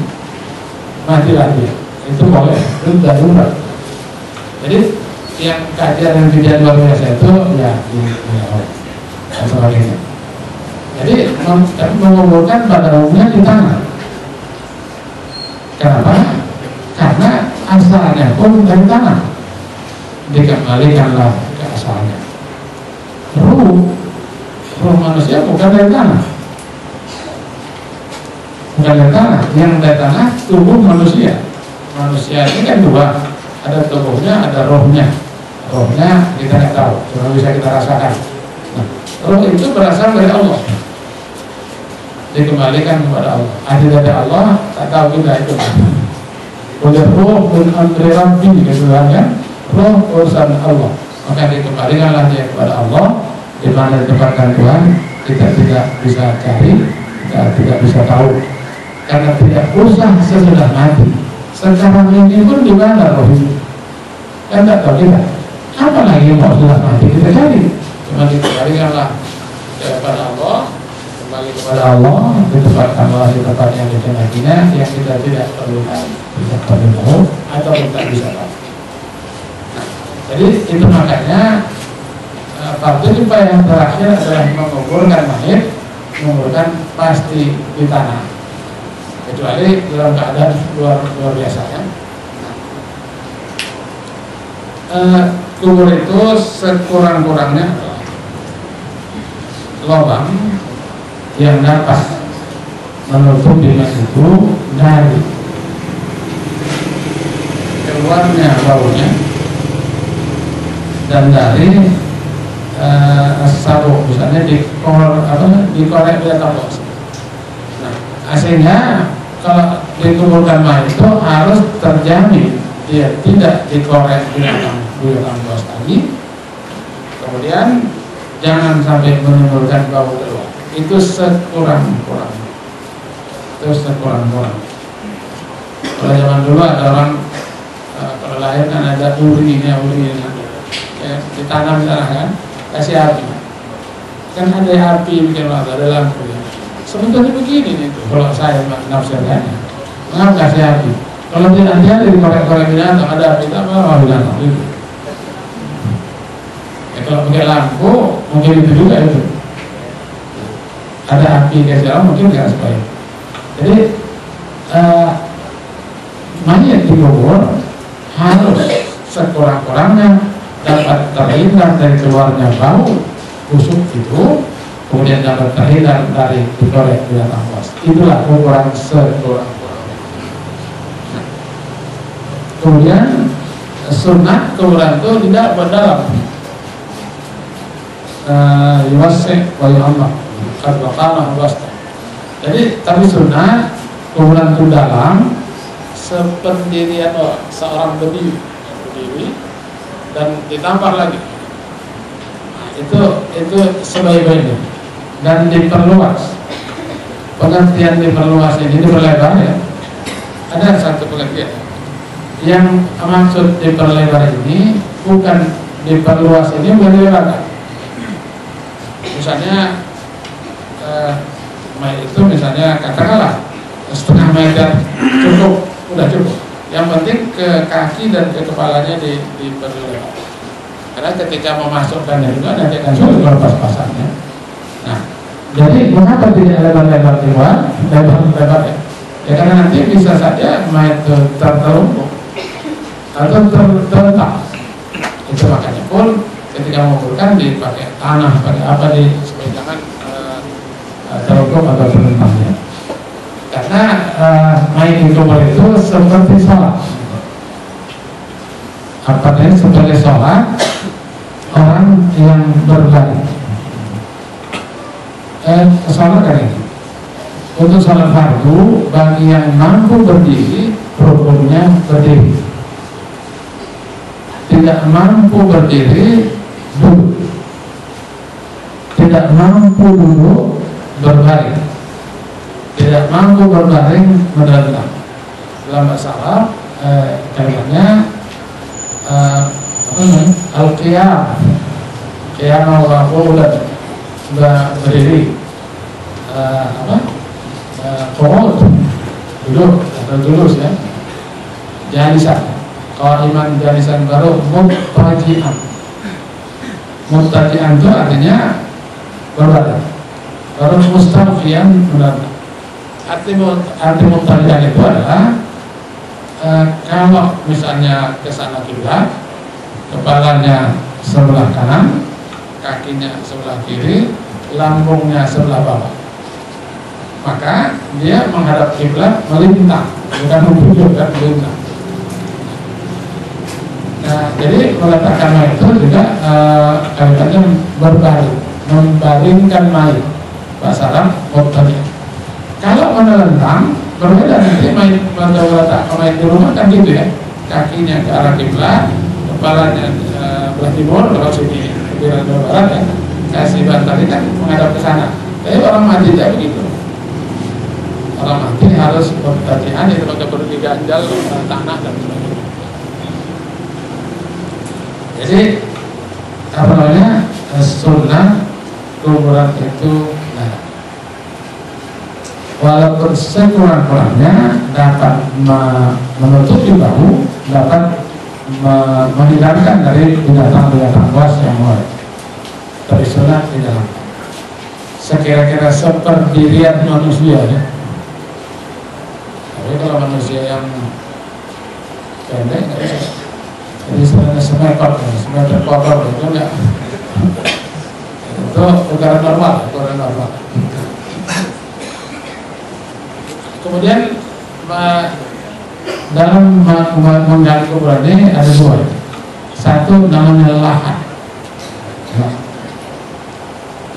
matilah dia. Itu boleh, itu darurat. Jadi yang kajian yang tidak luar biasa itu ya dan sebagainya. Jadi mengumpulkan pada umumnya di tangan. Kenapa? Karena asalnya pun dari tanah. Dikembalikanlah ke asalnya. Ruh manusia bukan dari tanah. Bukan dari tanah. Yang dari tanah tubuh manusia. Manusia ini kan dua. Ada tubuhnya, ada rohnya. Rohnya kita tidak tahu, cuma bisa kita rasakan. Nah, roh itu berasal dari Allah, dikembalikan kepada Allah. Ada Allah, tak tahu kita itu. Udah roh pun amri Rabbi, kesudahannya roh urusan Allah, maka dikembalikanlah dia kepada Allah. Di mana ditempatkan Tuhan, kita tidak bisa cari, kita tidak bisa tahu, karena tidak usah sesudah mati. Sekarang ini pun di mana roh itu? Kan tak tahu kita. Apalagi mau sudah mati kita cari. Cuma dikembalikanlah kepada Allah, kembali kepada Allah, ditempatkan Allah di tempat yang dikenakinya, yang kita tidak perlu tahu atau tidak bisa tahu. Nah, jadi itu makanya fardu kifayah yang terakhir adalah menguburkan mayit, menguburkan pasti di tanah, kecuali dalam keadaan luar biasanya. Kubur itu sekurang-kurangnya lubang yang dapat menutup bimas itu dari keluarnya baunya dan dari sabuk, misalnya dikorek binatang buas. Nah, aslinya kalau dikuburkan mayat itu harus terjamin dia tidak dikorek binatang buas lagi, kemudian jangan sampai menimbulkan bau keluar. Itu sekurang-kurangnya. Kalau zaman dulu ada orang kalau lahir kan ada urinnya ya, ditanam di tanah kan, kasih api. Kan ada api bikin mata, ada lampu. Sebetulnya begini nih tuh, kalau saya menafsirkannya, mengapa kasih api? Kalau tidak dia dikorek-korek binatang, ada api apa binatang itu. Ya, kalau pakai lampu mungkin itu juga itu. Ada api kasih lampu mungkin tidak sebaik. Jadi mayat dikubur harus sekurang-kurangnya dapat terhindar dari keluarnya bau busuk itu, kemudian dapat terhindar dari dikorek binatang buas. Itulah ukuran sekurang-kurangnya. Kemudian sunnah kuburan itu tidak berdalam. Yuwasik wa yu'ammak qad waqama wasta. Jadi tapi sunnah kuburan itu dalam sependirian orang, seorang berdiri dan ditambah lagi. Nah, itu sebaik-baiknya dan diperluas. Pengertian diperluas ini diperlebar ya. Ada satu pengertian. Yang maksud diperlebar ini bukan diperluas, ini bukan dilebarkan. Misalnya itu misalnya katakanlah setengah meter cukup, udah cukup. Yang penting ke kaki dan ke kepalanya diperlebar. Karena ketika memasukkannya itu nanti akan sulit lepas-pasangnya. Nah, jadi mengapa tidak lebar-lebar di luar, lebar-lebar ya? Ya karena nanti bisa saja mayat tertumpuk atau terletak. Itu makanya pun ketika menguburkan dipakai tanah, pakai apa supaya jangan tertumpuk atau terlentangnya. Karena mayat dikubur itu seperti sholat. Apanya seperti sholat orang yang berbaring. Sholat kan ini. Untuk sholat fardu bagi yang mampu berdiri, rukunnya berdiri. Tidak mampu berdiri, duduk. Tidak mampu duduk, berbaring. Tidak mampu berbaring, mendalam. Dalam bahasa Arab kalimatnya al-qiyam, qiyam wa qu'udan, berdiri, qu'ud, duduk atau julus ya, jalisan, qa'iman jalisan, baru muttaji'an. Muttaji'an itu artinya berbadan, baru mustafian berbadan. Arti muttaji'an itu adalah kalau misalnya ke sana kiblat, kepalanya sebelah kanan, kakinya sebelah kiri, lambungnya sebelah bawah, maka dia menghadap kiblat melintang, bukan menunjukkan melintang. Nah, jadi meletakkan mayat itu juga kaitannya berbaring, membaringkan mayat, bahasa Arab muttaji'an. Kalau menelentang berbeda, nanti mayat meletak mayat di rumah kan gitu ya, kakinya ke arah kiblat, kepalanya belah timur, kalau sini belah barat ya, kasih bantal kan menghadap ke sana. Tapi orang mati tidak begitu. Orang mati harus muttaji'an, itu pakai perut diganjal tanah dan sebagainya. Jadi apa namanya, sunnah kuburan itu, nah, walaupun sekurang-kurangnya dapat menutupi bahu, dapat menghindarkan dari binatang-binatang buas yang mulai, tapi sunnah tidak langka. Sekira-kira seperdirian manusia ya. Tapi kalau manusia yang pendek nggak bisa. Jadi sebenarnya semeter kotor itu enggak. Itu ukuran normal. Kemudian dalam menggali kuburan ini ada dua. Satu namanya lahat.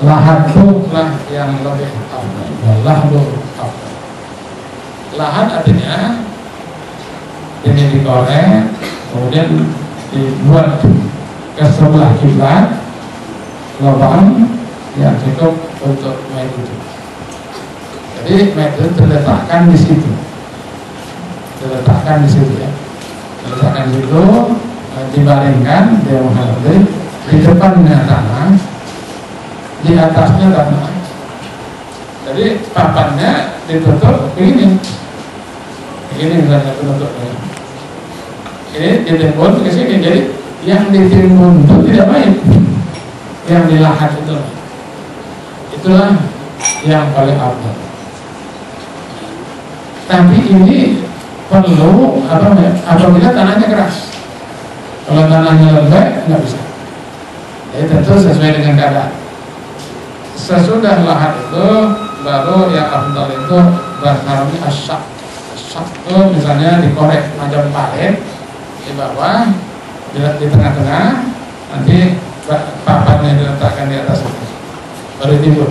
Lahat itu lah yang lebih afdal. Lahat artinya ini digoreng, kemudian dibuat ke sebelah kiblat, lubang yang cukup untuk mayat itu. Jadi mayat itu diletakkan di situ, ya, diletakkan di situ, dibaringkan, dia menghadap di depannya tanah, di atasnya tanah. Jadi papannya ditutup begini misalnya penutupnya. Ini ditimbun ke sini, jadi yang ditimbun itu tidak baik, yang dilahat itulah yang paling abad. Tapi ini perlu apabila tanahnya keras. Kalau tanahnya lembek nggak bisa. Jadi tentu sesuai dengan keadaan. Sesudah lahat itu baru yang abdal itu bahasanya asyak. Asyak itu misalnya dikorek macam palet di bawah, di tengah-tengah, nanti papannya diletakkan di atas itu, baru timbul.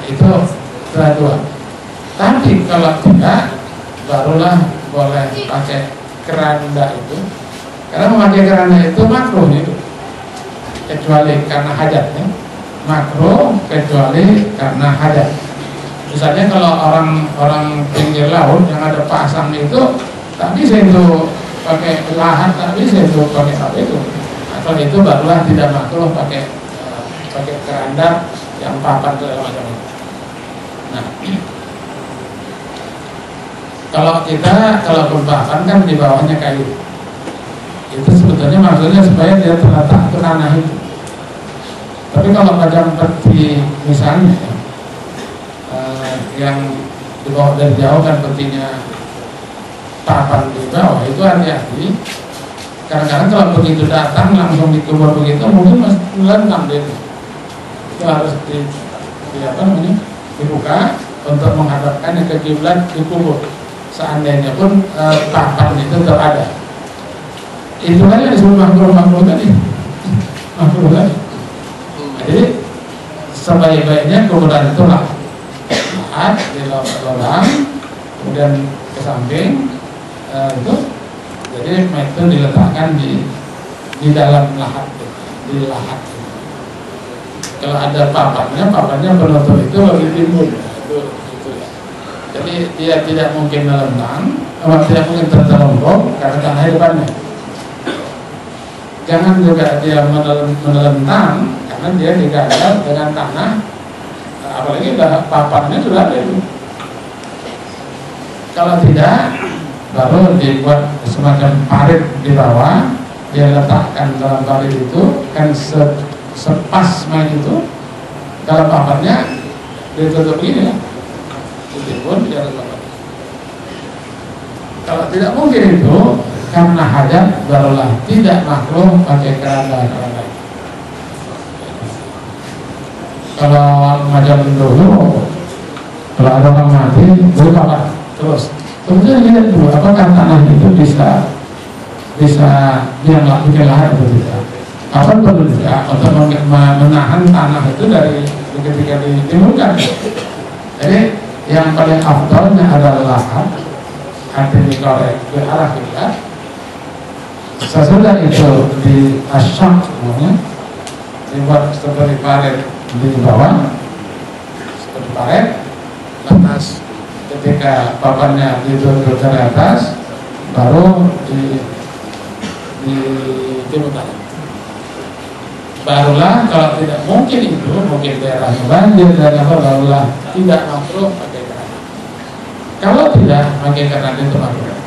Itu kedua. Tapi kalau tidak, barulah boleh pakai keranda itu. Karena memakai keranda itu makruh itu, kecuali karena hajat ya. Makruh kecuali karena hajat. Misalnya kalau orang pinggir laut yang ada pasang itu, tak bisa itu pakai lahat, tak bisa itu pakai apa itu. Atau itu barulah tidak makruh pakai keranda yang papan segala macam itu. Nah, kalau berpapan kan di bawahnya kayu. Itu sebetulnya maksudnya supaya dia terletak ke tanah itu. Tapi kalau macam peti misalnya yang dibawa dari jauh kan petinya papan di bawah, itu hati-hati. Kadang-kadang kalau begitu datang langsung dikubur begitu, mungkin masih melengkap dia. Itu harus dibuka untuk menghadapkan ke kiblat, dikubur. Seandainya pun papan itu terada. Itu kan yang disebut makruh tadi. Makruh tadi. Jadi sebaik-baiknya kuburan itu lahat di lorong, kemudian ke samping itu. Jadi mayat itu diletakkan di dalam lahat, di lahat. Kalau ada papannya penutup itu lebih timbul. Itu ya. Jadi dia tidak mungkin melentang, tidak mungkin tertelungkup karena tanah depannya. jangan juga dia menelentang, karena dia diganjal dengan tanah, apalagi papannya sudah ada itu. Kalau tidak, baru dibuat semacam parit di bawah, dia letakkan dalam parit itu, kan sepas main itu. Kalau papannya ditutup gini, pun dia letakkan. Kalau tidak mungkin itu, karena hajat barulah tidak makruh pakai keranda. Kalau macam dulu, kalau ada orang mati, berapa terus lihat dulu apakah tanah itu bisa bikin lahat atau tidak. Apa perlu juga untuk menahan tanah itu dari ketika ditimbulkan. Jadi yang paling afdalnya adalah lahat, artinya dikorek ke arah kiblat. Sesudah itu di asyam semuanya dibuat seperti paret di bawah, seperti paret. Lantas ketika papannya ditutup dari atas, baru ditimbulkan. Barulah kalau tidak mungkin itu, mungkin daerahnya banjir dan apa, barulah tidak makruh pakai keranda. Kalau tidak pakai keranda itu makruh.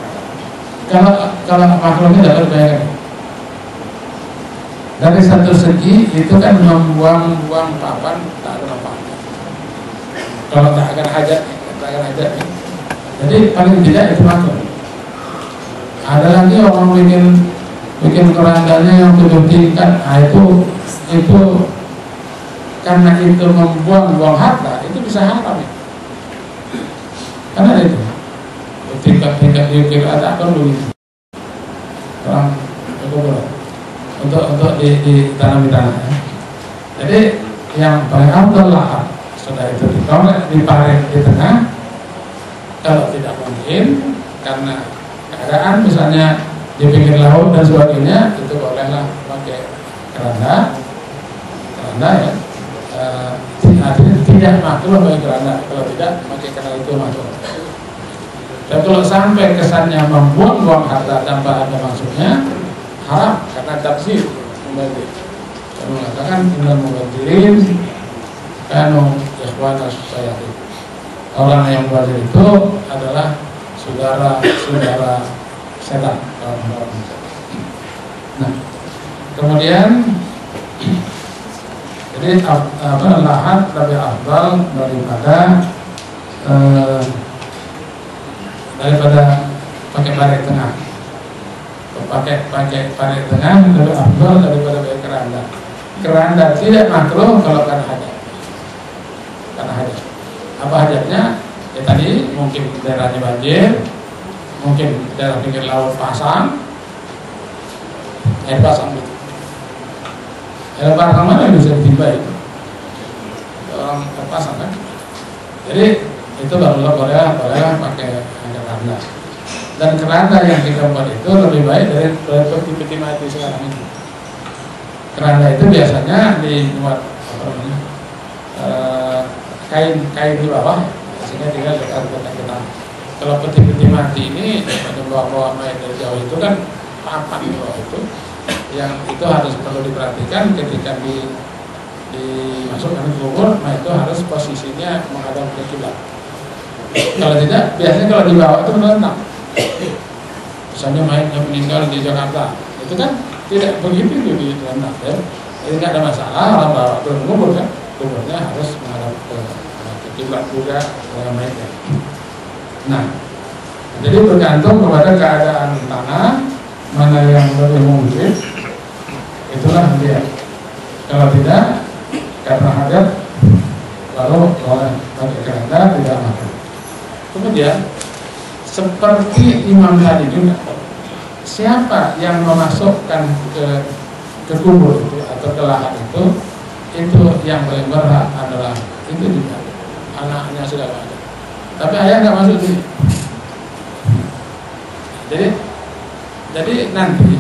Kalau makruhnya dapat bayangkan. Dari satu segi itu kan membuang-buang papan tak ada manfaatnya. Kalau tak akan hajat. Jadi paling tidak itu makruh. Ada lagi orang bikin kerandanya yang 7 tingkat, itu karena itu membuang-buang harta, itu bisa haram ya. Karena itu tingkat yukir ada apa dulu orang untuk ditanam di tanah ya. Jadi yang paling afdal lah sudah itu diparet di tengah. Kalau tidak mungkin karena keadaan misalnya di pinggir laut dan sebagainya, itu bolehlah pakai keranda ya. Artinya tidak makruh pakai keranda. Kalau tidak pakai keranda itu makruh. Dan kalau sampai kesannya membuang-buang harta tanpa ada maksudnya, haram karena tafsir membazir. Saya mengatakan innal mubadzirin kanu ikhwana sayyi'in. Orang yang membazir itu adalah saudara setan. Nah, kemudian jadi lahat lebih afdal daripada pakai parit tengah. Pakai parit tengah lebih afdal daripada pakai keranda. Keranda tidak makruh kalau karena hajat. Apa hajatnya? Ya tadi mungkin daerahnya banjir, mungkin daerah pinggir laut pasang, air pasang gitu. Air pasang mana yang bisa ditimba itu? Orang pasang kan? Jadi itu barulah boleh pakai keranda. Dan keranda yang kita buat itu lebih baik dari peti mati sekarang ini. Keranda itu biasanya dibuat kain di bawah, sehingga tinggal letak kita. Kalau peti mati ini pada bawa mayat dari jauh itu kan papan di bawah itu, yang itu harus perlu diperhatikan ketika dimasukkan ke kubur, mayat itu harus posisinya menghadap ke kiblat. Kalau tidak, biasanya kalau dibawa itu menentang. Misalnya mayatnya meninggal di Jakarta, itu kan tidak begitu itu ditentang ya. Jadi nggak ada masalah, orang bawa ke kubur kan, kuburnya harus menghadap ke kiblat juga mayatnya. Nah, jadi bergantung kepada keadaan tanah mana yang lebih mungkin, itulah dia. Kalau tidak, karena hajat, baru oleh pakai keranda tidak makruh. Kemudian seperti imam tadi juga, siapa yang memasukkan ke kubur itu atau ke lahat itu yang paling berhak adalah itu juga anaknya sudah ada. Tapi ayah nggak masuk sini. Jadi nanti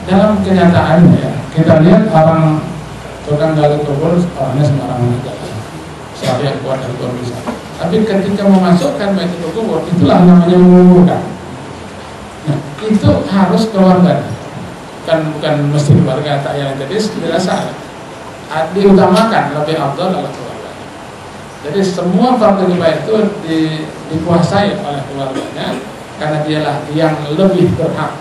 dalam kenyataannya kita lihat orang tukang gali kubur orangnya sembarangan aja, siapa yang kuat dan kuat bisa. Tapi ketika memasukkan mayat ke kubur, itulah namanya menguburkan. Nah, itu harus keluarga. bukan mesti keluarga tak yang jadi dirasa diutamakan lebih afdal adalah keluarga. Jadi semua fardu kifayah itu dikuasai oleh keluarganya karena dialah yang lebih berhak.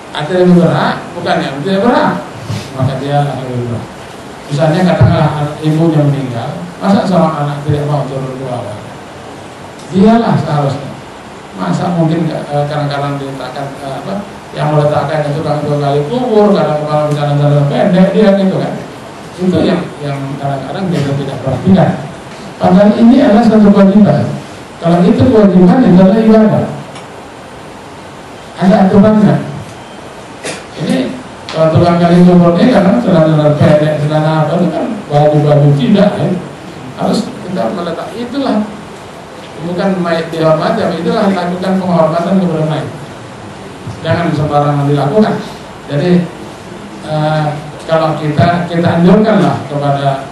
Ada yang berhak, bukan yang tidak berhak, maka dialah lebih berhak. Misalnya katakanlah ibunya meninggal, masa seorang anak tidak mau turun dua orang? Dialah seharusnya. Masa mungkin kadang-kadang diletakkan yang meletakkan itu kan 2 kali kubur, kadang-kadang jalan-jalan pendek dia gitu kan. Itu yang kadang-kadang kita tidak perhatikan. Padahal ini adalah satu kewajiban. Kalau itu kewajiban itu adalah ibadah. Ada aturannya. Ini kalau tukang kali kubur ini kadang jalan-jalan pendek, jalan apa itu kan wajib tidak ya. Harus kita meletak itulah. Bukan mayat dihormati, tapi itulah lakukan penghormatan kepada mayat. Jangan sembarangan dilakukan. Jadi kalau kita anjurkanlah kepada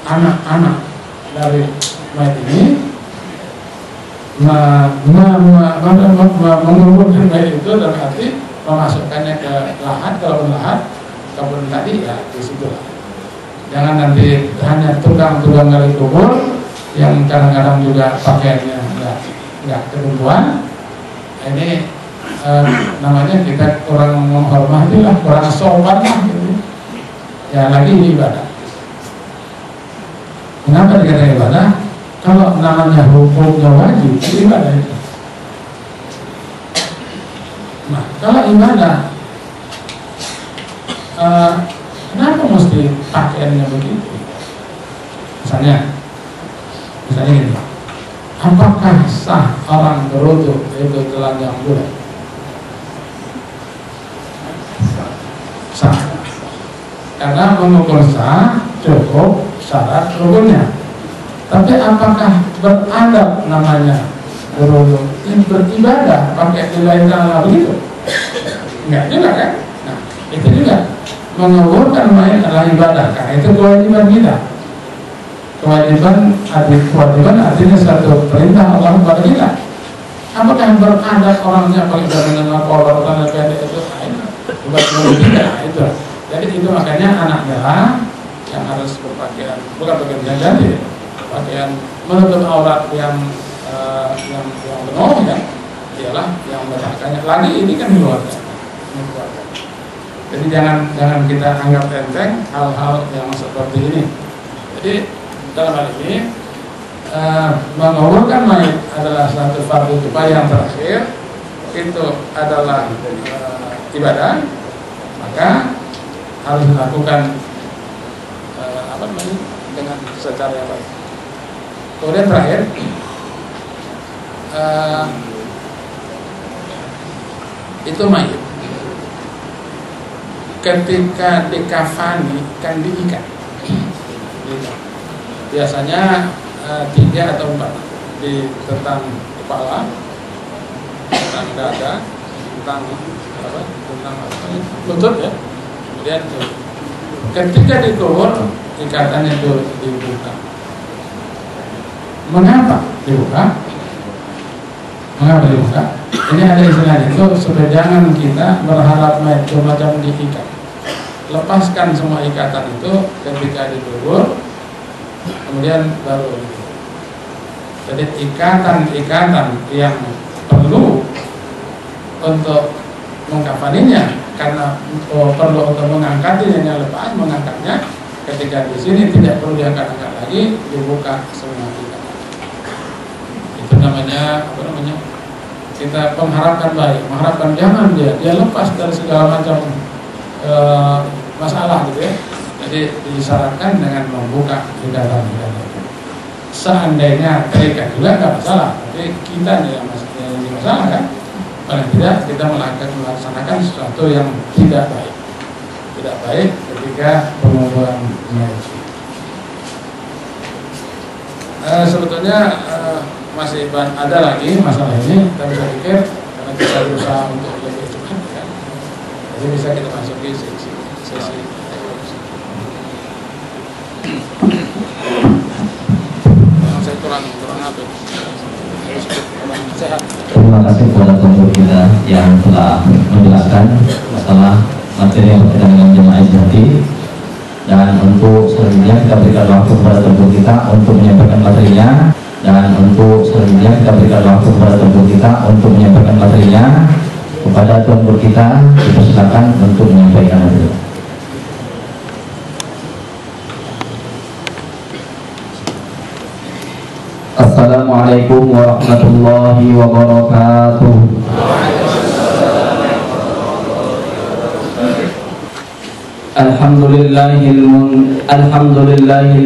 anak-anak dari mayat ini menguburkan mayat itu dalam arti memasukkannya ke lahat, kalau lahat kebun tadi ya di situ. Jangan nanti hanya tukang gali kubur yang kadang-kadang juga pakaiannya nggak ketentuan. Ini namanya kita kurang menghormati lah, kurang sopan lah gitu. Ya lagi ini ibadah. Kenapa dikatakan ibadah? Kalau namanya hukumnya wajib, itu ibadah itu. Nah, kalau ibadah, kenapa mesti pakaiannya begitu? Misalnya ini, apakah sah orang berwudu itu telanjang bulat? Sah, karena mengukur sah cukup syarat rukunnya. Tapi apakah beradab namanya berwudu? Ini beribadah pakai dilahirkan begitu? Enggak juga kan? Nah, itu juga menguburkan mayat adalah ibadah, karena itu kewajiban kita. Kewajiban artinya satu perintah Allah kepada kita. Apakah beradab orangnya pakai dengan kolor tanda pendek itu? Tidak, itu. Jadi itu makanya anak merah yang harus berpakaian, bukan pakaian yang ganti, pakaian menutup aurat yang penuh ya, ialah yang berpakaiannya. Lagi ini kan keluarga. Jadi jangan kita anggap enteng hal-hal yang seperti ini. Jadi dalam hal ini menguburkan mayat adalah satu fardu kifayah yang terakhir, itu adalah ibadah, maka harus dilakukan dengan secara yang baik. Kemudian terakhir itu mayat ketika dikafani kan diikat. Biasanya 3 atau 4 tentang kepala, tentang dada, tentang lutut ya. Kemudian ketika dikubur ikatannya itu dibuka. Mengapa dibuka? Ini ada istilah itu supaya jangan kita berharap mayat itu macam diikat. Lepaskan semua ikatan itu ketika dikubur. Kemudian baru jadi ikatan-ikatan yang perlu untuk mengkafaninya karena perlu untuk mengangkatnya lepas mengangkatnya, ketika di sini tidak perlu diangkat-angkat lagi, dibuka semua ikatan. Itu namanya kita mengharapkan baik, mengharapkan jangan dia lepas dari segala macam masalah gitu ya. Jadi disyaratkan dengan membuka ikatan-ikatan. Seandainya terikat juga nggak masalah, tapi kita yang jadi masalah kan. Paling tidak kita melaksanakan sesuatu yang tidak baik ketika penguburan mayat. Sebetulnya masih ada lagi masalah ini, tapi saya pikir karena kita berusaha untuk lebih cepat kan, jadi bisa kita masuki sesi. Saya kurang apa? Terima kasih kepada guru kita yang telah menjelaskan masalah materi yang berkaitan dengan jemaah Jati. Dan untuk selanjutnya kita berikan waktu kepada guru kita untuk menyampaikan materinya. Dan untuk selanjutnya kita berikan waktu kepada guru kita untuk menyampaikan materinya. Kepada tuan guru kita dipersilakan untuk menyampaikan materi. Assalamualaikum warahmatullahi wabarakatuh. Alhamdulillahil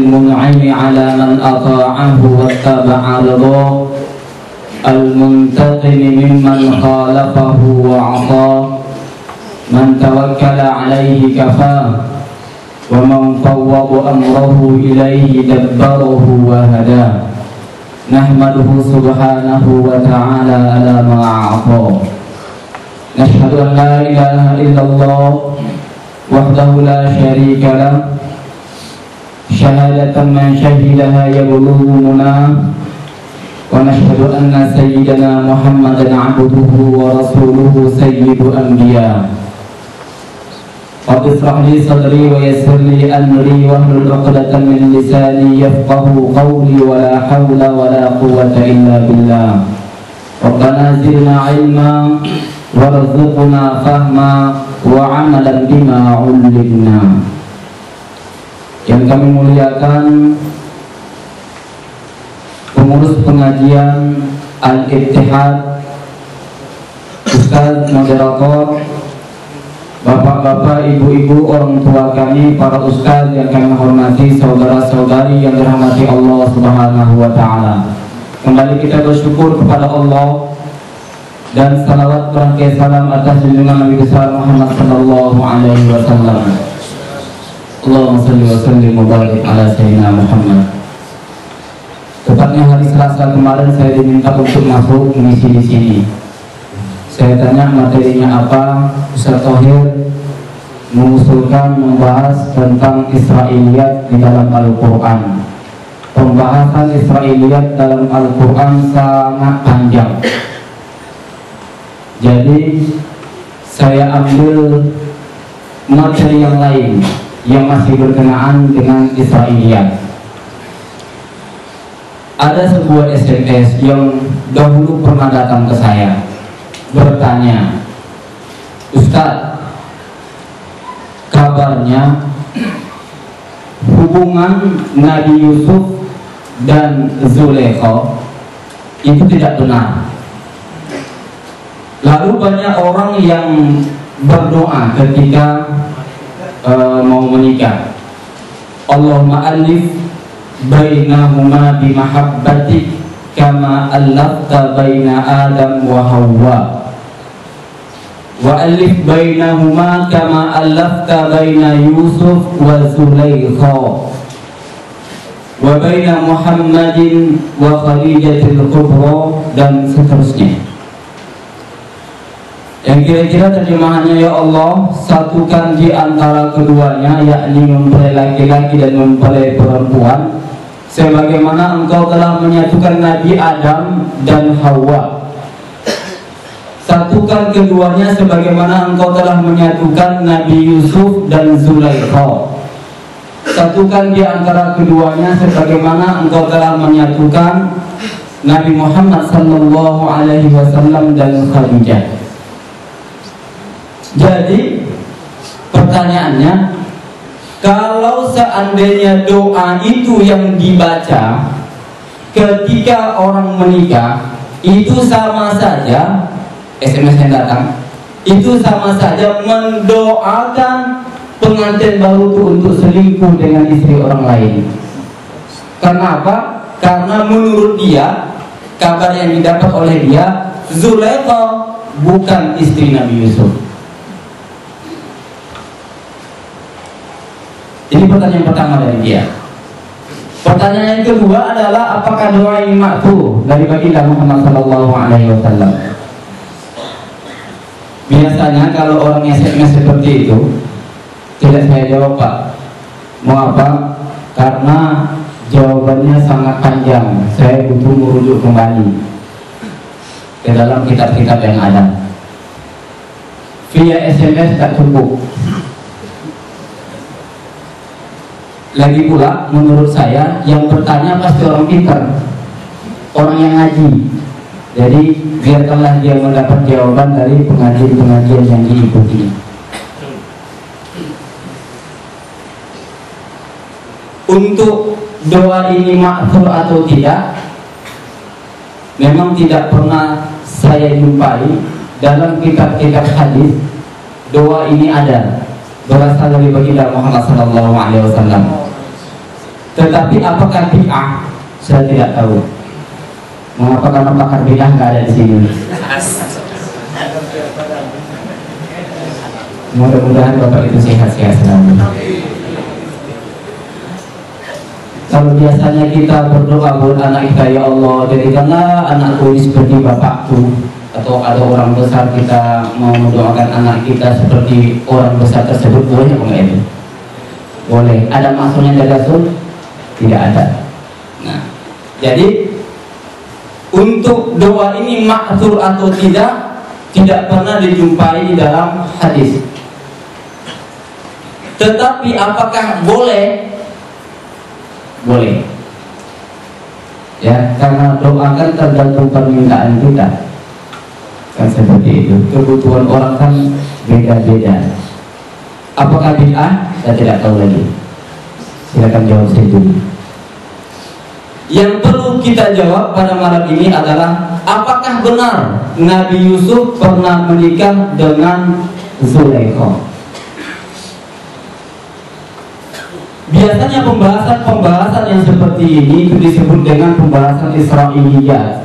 mun'imi ala man ata'ahu wattaba'a ridha al-muntaqimi mimman khalafahu wa 'ata man tawakkala 'alaihi kafah wa man fawwada amrahu ilaihi dabbarahu wa hada. Nahmaduhu subhanahu wa ta'ala ala ma'a'ata. Nashhadu an la ilaha illallah wahdahu la syarika lah, syahadatan man syahidaha yablughu munah. Wa nashhadu anna sayyidana Muhammadan abduhu wa rasuluhu sayyidu anbiya. Qad ishrah li sadri wa yassir li amri wahlul 'uqdatam min lisani yafqahu qawli wa la hawla wa la quwwata illa billah. Rabbana zidna 'ilma warzuqna fahma wa 'amalan bima 'ullimna. Yang kami muliakan pengurus pengajian Al-Ittihad, Ustaz moderator, bapak-bapak, ibu-ibu, orang tua kami, para ustaz yang kami hormati, saudara-saudari yang dirahmati Allah Subhanahu wa ta'ala. Kembali kita bersyukur kepada Allah dan salawat berangkai salam atas junjungan Nabi besar Muhammad sallallahu alaihi wasallam. Allahumma salli wa sallim wa barik ala sayyidina Muhammad. Tepatnya hari Selasa kemarin saya diminta untuk masuk mengisi di sini. Saya tanya materinya apa, Ustaz Thohir mengusulkan membahas tentang Israiliyat di dalam Al-Quran. Pembahasan Israiliyat dalam Al-Quran sangat panjang. Jadi saya ambil materi yang lain yang masih berkenaan dengan Israiliyat. Ada sebuah SMS yang dahulu pernah datang ke saya, bertanya, Ustaz, kabarnya hubungan Nabi Yusuf dan Zulaikha itu tidak benar. Lalu banyak orang yang berdoa ketika mau menikah, Allahumma alif bainahuma bimahabbatik kama allafta baina Adam wa Hawa. Wa alif bainahuma kama allafta baina Yusuf wa Zulaikha wa baina Muhammadin wa Khadijatil Kubra, dan seterusnya. Yang kira-kira terjemahannya, ya Allah, satukan di antara keduanya, yakni mempelai laki-laki dan mempelai perempuan, sebagaimana Engkau telah menyatukan Nabi Adam dan Hawa. Satukan keduanya sebagaimana Engkau telah menyatukan Nabi Yusuf dan Zulaikha. Satukan di antara keduanya sebagaimana Engkau telah menyatukan Nabi Muhammad sallallahu alaihi wasallam dan Khadijah. Jadi pertanyaannya, kalau seandainya doa itu yang dibaca ketika orang menikah, itu sama saja, SMS yang datang, itu sama saja mendoakan pengantin baru itu untuk selingkuh dengan istri orang lain. Kenapa? Karena menurut dia, kabar yang didapat oleh dia, Zulaikha bukan istri Nabi Yusuf. Ini pertanyaan pertama dari dia. Pertanyaan yang kedua adalah, apakah doa ini makruh dari baginda Muhammad sallallahu alaihi wasallam? Biasanya kalau orang SMS seperti itu tidak saya jawab, Pak. Mau apa? Karena jawabannya sangat panjang. Saya butuh merujuk kembali. ke dalam kitab-kitab yang ada. Via SMS tak cukup. Lagi pula menurut saya yang bertanya pasti orang pintar, orang yang ngaji. Jadi biarkanlah dia mendapat jawaban dari pengajian-pengajian yang diikuti. Untuk doa ini ma'thur atau tidak, memang tidak pernah saya jumpai dalam kitab-kitab hadis doa ini ada berasal dari baginda Muhammad SAW. Tetapi apakah bid'ah? Saya tidak tahu. Mengapa karena pakar bid'ah nggak ada di sini? Mudah-mudahan Bapak itu sehat-sehat selalu. Kalau biasanya kita berdoa buat anak kita, ya Allah jadikanlah anakku ini seperti bapakku, atau ada orang besar kita mau mendoakan anak kita seperti orang besar tersebut, boleh apa enggak itu? Boleh. Ada maksudnya dari Rasul? Tidak ada. Nah, jadi untuk doa ini ma'thur atau tidak pernah dijumpai di dalam hadis. Tetapi apakah boleh? Boleh. Ya, karena doa kan tergantung permintaan kita. Kan seperti itu. Kebutuhan orang kan beda-beda. Apakah bid'ah? Saya tidak tahu lagi. Silakan jawab saya dulu. Yang perlu kita jawab pada malam ini adalah apakah benar Nabi Yusuf pernah menikah dengan Zulaikha? Biasanya pembahasan yang seperti ini itu disebut dengan pembahasan Israiliyat.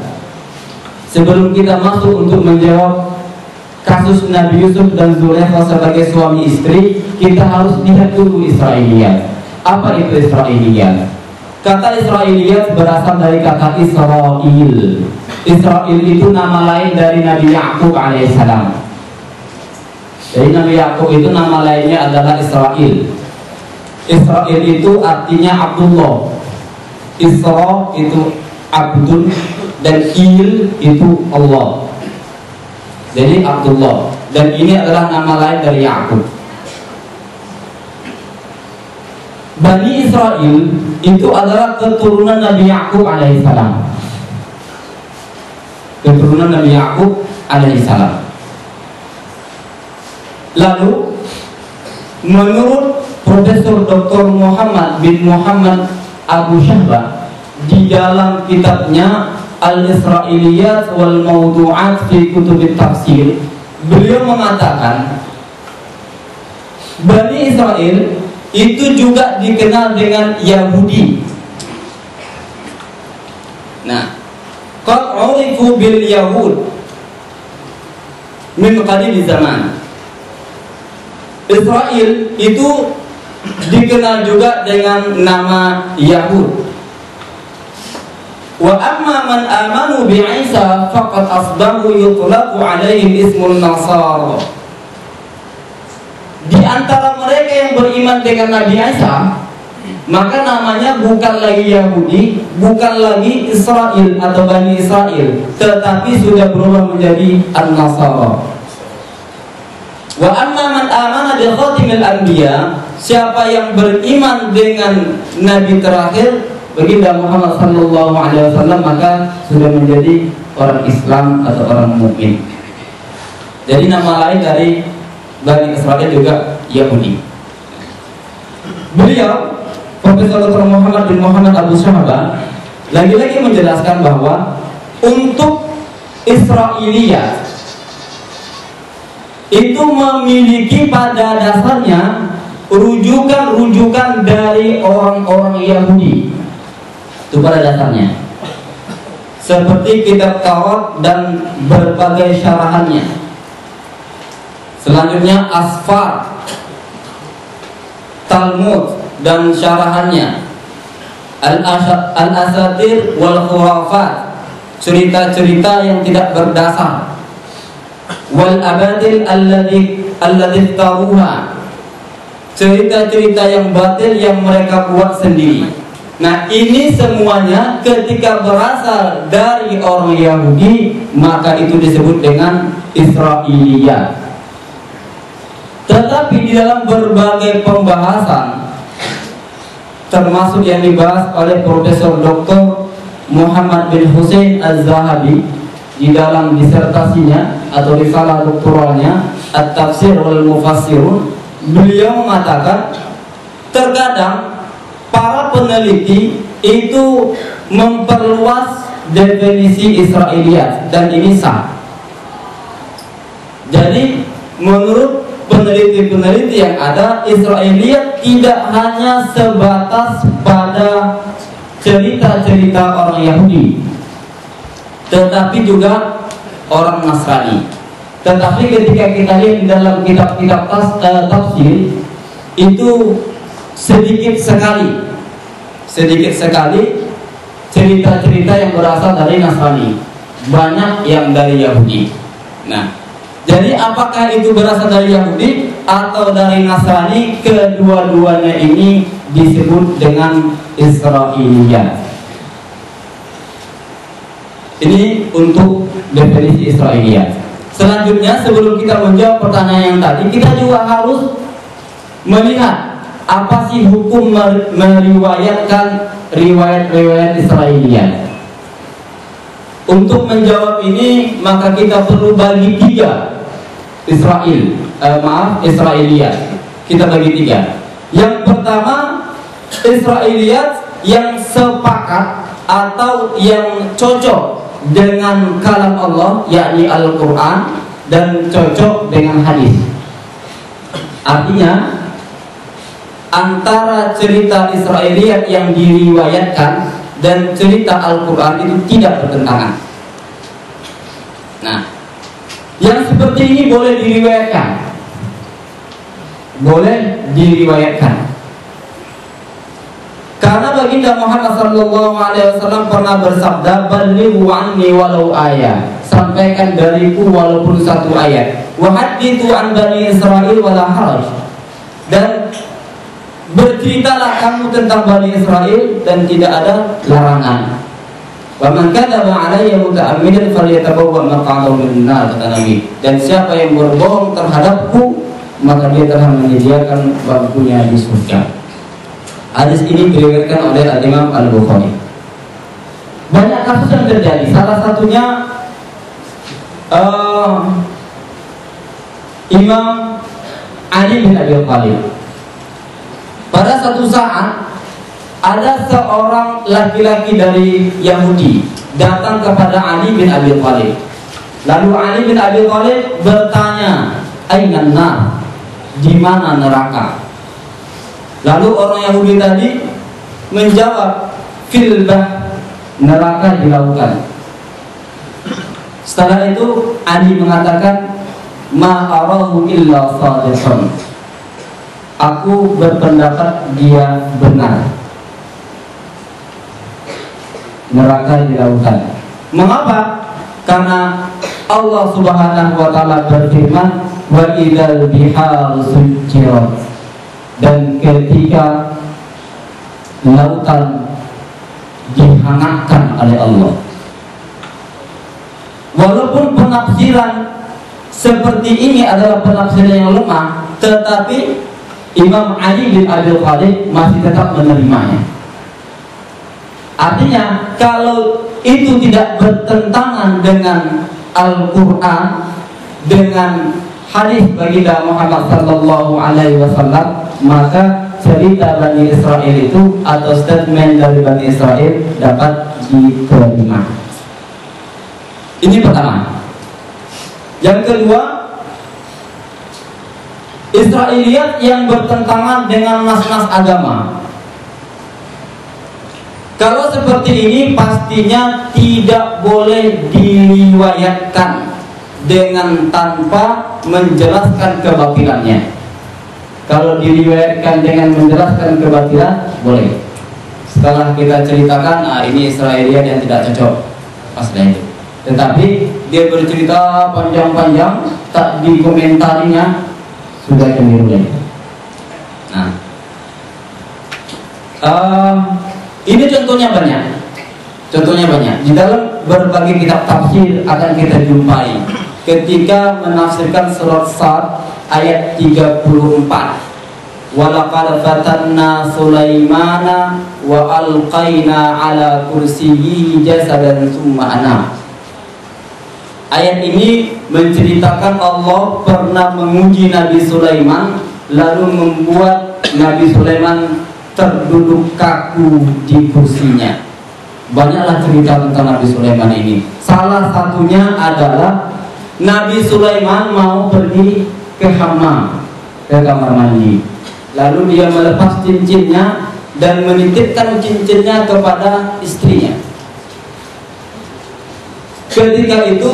Sebelum kita masuk untuk menjawab kasus Nabi Yusuf dan Zulaikha sebagai suami istri, kita harus lihat dulu Israiliyat. Apa itu Israiliyat? Kata Israiliyat berasal dari kata Israel. Israel itu nama lain dari Nabi Yakub alaihissalam. Jadi Nabi Yakub itu nama lainnya adalah Israel. Israel itu artinya Abdullah. Isra itu Abdul dan Il itu Allah. Jadi Abdullah. Dan ini adalah nama lain dari Yakub. Bani Israel itu adalah keturunan Nabi Yakub alaihissalam. Keturunan Nabi Yakub alaihissalam. Lalu menurut Profesor Dr. Muhammad bin Muhammad Abu Syahbah di dalam kitabnya Al-Israiliyat wal Mawdu'at fi Kutubit Tafsir, beliau mengatakan Bani Israel itu juga dikenal dengan Yahudi. Nah, qad 'urifu bil Yahud min qadim zaman. Israel itu dikenal juga dengan nama Yahud. Wa amma man amanu bi Isa faqad asbahu yutlaqu alaihim ismun Nasara. Di antara mereka yang beriman dengan Nabi Isa, maka namanya bukan lagi Yahudi, bukan lagi Israel atau Bani Israel, tetapi sudah berubah menjadi An-Nasara. Wa amma man amana bi khatimil anbiya, siapa yang beriman dengan nabi terakhir baginda Muhammad sallallahu alaihi wasallam, maka sudah menjadi orang Islam atau orang mukmin. Jadi nama lain dari Bani Israel juga Yahudi. Beliau Profesor Dr. Muhammad bin Muhammad Abu Syahbah lagi-lagi menjelaskan bahwa untuk Israiliyat itu memiliki pada dasarnya rujukan-rujukan dari orang-orang Yahudi. Itu pada dasarnya, seperti kitab Taurat dan berbagai syarahannya. Selanjutnya Asfar, Talmud dan syarahannya, Al-Asatir wal Khurafat, cerita-cerita yang tidak berdasar, wal abadil alladhi taruha, cerita-cerita yang batil yang mereka buat sendiri. Nah, ini semuanya ketika berasal dari orang Yahudi, maka itu disebut dengan Israiliyat. Tetapi di dalam berbagai pembahasan, termasuk yang dibahas oleh Profesor Dr. Muhammad bin Hussein Az-Zahabi di dalam disertasinya atau risalah doktoralnya At-Tafsir wal Mufassirun, beliau mengatakan terkadang para peneliti itu memperluas definisi Israiliyat dan ini sah. Jadi menurut peneliti-peneliti yang ada, Israiliyat tidak hanya sebatas pada cerita-cerita orang Yahudi, tetapi juga orang Nasrani. Tetapi ketika kita lihat di dalam kitab-kitab tafsir, itu sedikit sekali cerita-cerita yang berasal dari Nasrani, banyak yang dari Yahudi. Nah, jadi apakah itu berasal dari Yahudi atau dari Nasrani? Kedua-duanya ini disebut dengan Israiliyat. Ini untuk definisi Israiliyat. Selanjutnya, sebelum kita menjawab pertanyaan yang tadi, kita juga harus melihat apa sih hukum meriwayatkan riwayat-riwayat Israiliyat. Untuk menjawab ini, maka kita perlu bagi tiga Israiliyat. Kita bagi tiga. Yang pertama, Israiliyat yang sepakat atau yang cocok dengan kalam Allah, yakni Al-Quran, dan cocok dengan hadis. Artinya antara cerita Israiliyat yang diriwayatkan dan cerita Al-Quran itu tidak bertentangan. Nah, yang seperti ini boleh diriwayatkan. Boleh diriwayatkan. Karena baginda Muhammad SAW pernah bersabda, "Balighu anni walau ayat." Sampaikan dariku walaupun satu ayat. Wa hadithu an bani Israil wala haraj. Dan berceritalah kamu tentang Bani Israel dan tidak ada larangan. Wa man kadzaba alayya muta'ammidan falyatabawwa maq'adahu minan nar, kata Nabi. Dan siapa yang berbohong terhadapku, maka dia telah menyediakan bangkunya di surga. Hadis ini diriwayatkan oleh Al-Imam Al-Bukhari. Banyak kasus yang terjadi. Salah satunya Imam Ali bin Abi Thalib. Pada satu saat ada seorang laki-laki dari Yahudi datang kepada Ali bin Abi Thalib. Lalu Ali bin Abi Thalib bertanya, "Ainan nar?" Di mana neraka? Lalu orang Yahudi tadi menjawab, "Fil bah," neraka di lautan. Setelah itu Ali mengatakan, "Ma arahu illa shadiqan." Aku berpendapat dia benar. Neraka di lautan. Mengapa? Karena Allah Subhanahu wa taala berfirman, "Wa idzal biharu sujjirat." Dan ketika lautan dihangatkan oleh Allah. Walaupun penafsiran seperti ini adalah penafsiran yang lemah, tetapi Imam Ali bin Abi Thalib masih tetap menerimanya. Artinya, kalau itu tidak bertentangan dengan Al-Quran, dengan hadis baginda Muhammad sallallahu alaihi wasallam, maka cerita Bani Israel itu atau statement dari Bani Israel dapat diterima. Ini pertama. Yang kedua, Israiliyat yang bertentangan dengan nas-nas agama. Kalau seperti ini pastinya tidak boleh diriwayatkan dengan tanpa menjelaskan kebatilannya. Kalau diriwayatkan dengan menjelaskan kebatilan, boleh. Setelah kita ceritakan, ini Israiliyat yang tidak cocok, paslah itu. Tetapi dia bercerita panjang-panjang, tak dikomentarinya, sudah keliru. Nah, Ini contohnya banyak. Contohnya banyak. Di dalam berbagai kitab tafsir akan kita jumpai ketika menafsirkan surat Sad ayat 34. Walaqad fatanna Sulaimana wa alqaina ala kursiyyi jasadan tsumma ana. Ayat ini menceritakan Allah pernah menguji Nabi Sulaiman, lalu membuat Nabi Sulaiman terduduk kaku di kursinya. Banyaklah cerita tentang Nabi Sulaiman ini. Salah satunya adalah Nabi Sulaiman mau pergi ke hammam, ke kamar mandi. Lalu dia melepas cincinnya dan menitipkan cincinnya kepada istrinya. Ketika itu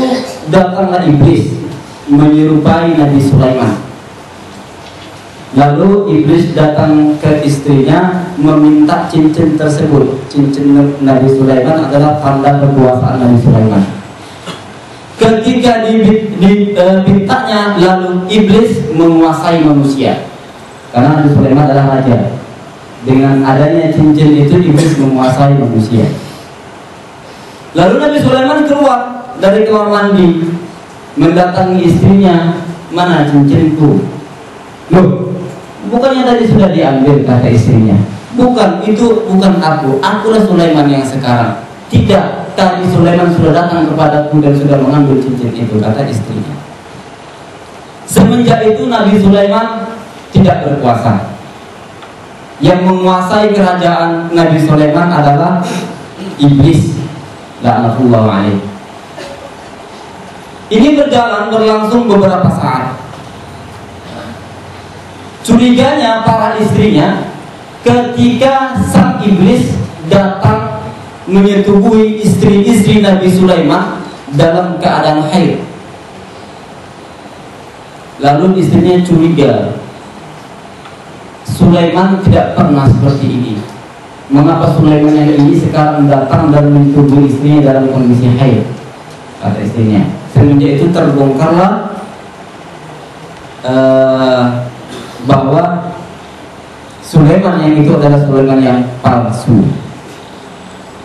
datanglah iblis menyerupai Nabi Sulaiman. Lalu iblis datang ke istrinya meminta cincin tersebut. Cincin Nabi Sulaiman adalah tanda kekuasaan Nabi Sulaiman. Ketika dipintanya, lalu iblis menguasai manusia. Karena Nabi Sulaiman adalah raja. Dengan adanya cincin itu iblis menguasai manusia. Lalu Nabi Sulaiman keluar dari kamar mandi, mendatangi istrinya. Mana cincinku? Loh, bukannya tadi sudah diambil, kata istrinya. Bukan, itu bukan aku. Akulah Sulaiman yang sekarang. Tidak, tadi Sulaiman sudah datang kepadaku dan sudah mengambil cincin itu, kata istrinya. Semenjak itu Nabi Sulaiman tidak berkuasa. Yang menguasai kerajaan Nabi Sulaiman adalah iblis, la'natullah alaih. Ini berlangsung beberapa saat. Curiganya para istrinya ketika sang iblis datang menyetubuhi istri-istri Nabi Sulaiman dalam keadaan haid. Lalu istrinya curiga, Sulaiman tidak pernah seperti ini. Mengapa Sulaiman yang ini sekarang datang dan menyetubuhi istrinya dalam kondisi haid? Kata istrinya. Semenjak itu terbongkarlah bahwa Sulaiman yang itu adalah Sulaiman yang palsu.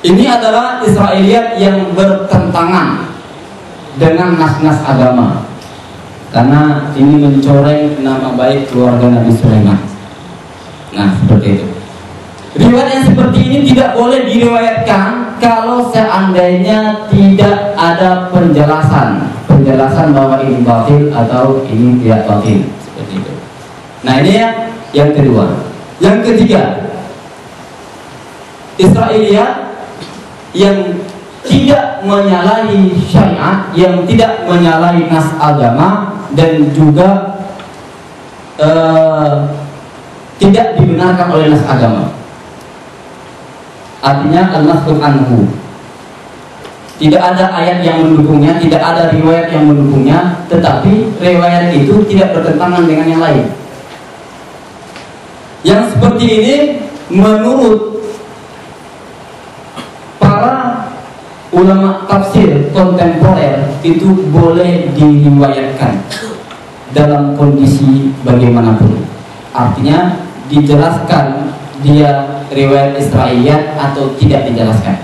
Ini adalah Israiliyat yang bertentangan dengan nas-nas agama, karena ini mencoreng nama baik keluarga Nabi Sulaiman. Nah, seperti itu. Riwayat yang seperti ini tidak boleh diriwayatkan kalau seandainya tidak ada penjelasan bahwa ini batil atau ini tidak batil, seperti itu. Nah, ini yang kedua. Yang ketiga, Israiliyat yang tidak menyalahi syariat, yang tidak menyalahi nas agama, dan juga tidak dibenarkan oleh nas agama. Artinya al-masbut anhu, tidak ada ayat yang mendukungnya, tidak ada riwayat yang mendukungnya, tetapi riwayat itu tidak bertentangan dengan yang lain. Yang seperti ini menurut para ulama tafsir kontemporer itu boleh diriwayatkan dalam kondisi bagaimanapun. Artinya dijelaskan dia riwayat Israiliyat atau tidak dijelaskan,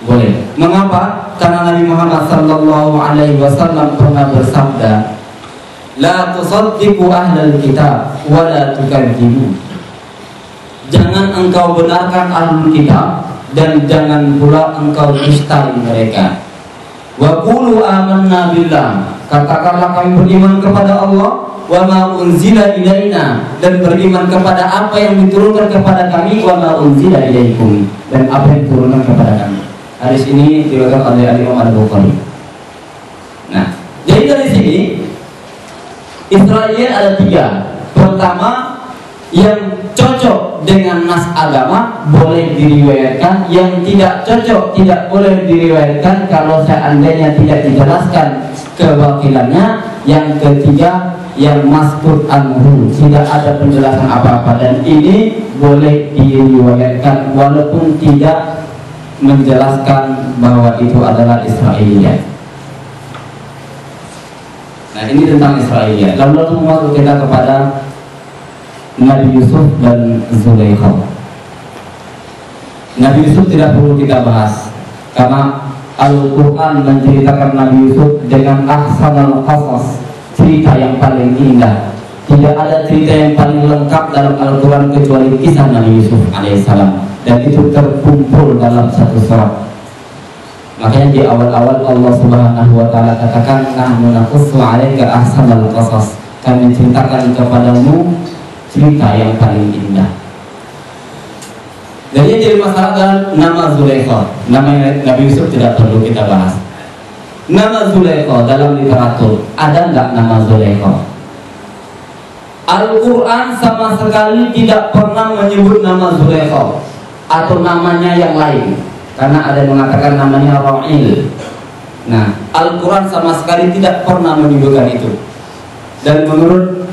boleh. Mengapa? Karena Nabi Muhammad SAW pernah bersabda, la tusaddiqu ahlal kitab wa la tukadzibu. Jangan engkau benarkan ahlul kitab dan jangan pula engkau dustai mereka. Wa qulu amanna billah, katakanlah kami beriman kepada Allah, wa ma unzila ilaina, dan beriman kepada apa yang diturunkan kepada kami, wa ma unzila ilaikum, dan apa yang diturunkan kepada kami. Hadis ini diriwayatkan oleh Imam Al-Bukhari. Nah, jadi dari sini Israiliyat ada tiga. Pertama, yang cocok dengan nas agama boleh diriwayatkan, yang tidak cocok tidak boleh diriwayatkan kalau seandainya tidak dijelaskan kewakilannya. Yang ketiga, yang masbut anhu, tidak ada penjelasan apa-apa, dan ini boleh diriwayatkan walaupun tidak menjelaskan bahwa itu adalah Israiliyat. Nah, ini tentang Israiliyat. Lalu masuk kita kepada Nabi Yusuf dan Zulaikha. Nabi Yusuf tidak perlu kita bahas karena Al-Quran menceritakan Nabi Yusuf dengan ahsanul qasas, cerita yang paling indah. Tidak ada cerita yang paling lengkap dalam Al-Quran kecuali kisah Nabi Yusuf alaihissalam, dan itu terkumpul dalam satu surat. Makanya di awal-awal Allah Subhanahu wa taala katakan, nahnu naqussu 'alaika ahsanal qasas, kami ceritakan kepadamu cerita yang paling indah. Jadi jadi masalah adalah nama Zulaikha. Nama Nabi Yusuf tidak perlu kita bahas. Nama Zulaikha dalam literatur, ada nggak nama Zulaikha? Al-Quran sama sekali tidak pernah menyebut nama Zulaikha atau namanya yang lain, karena ada yang mengatakan namanya Ra'il. Nah, Al-Quran sama sekali tidak pernah menyebutkan itu. Dan menurut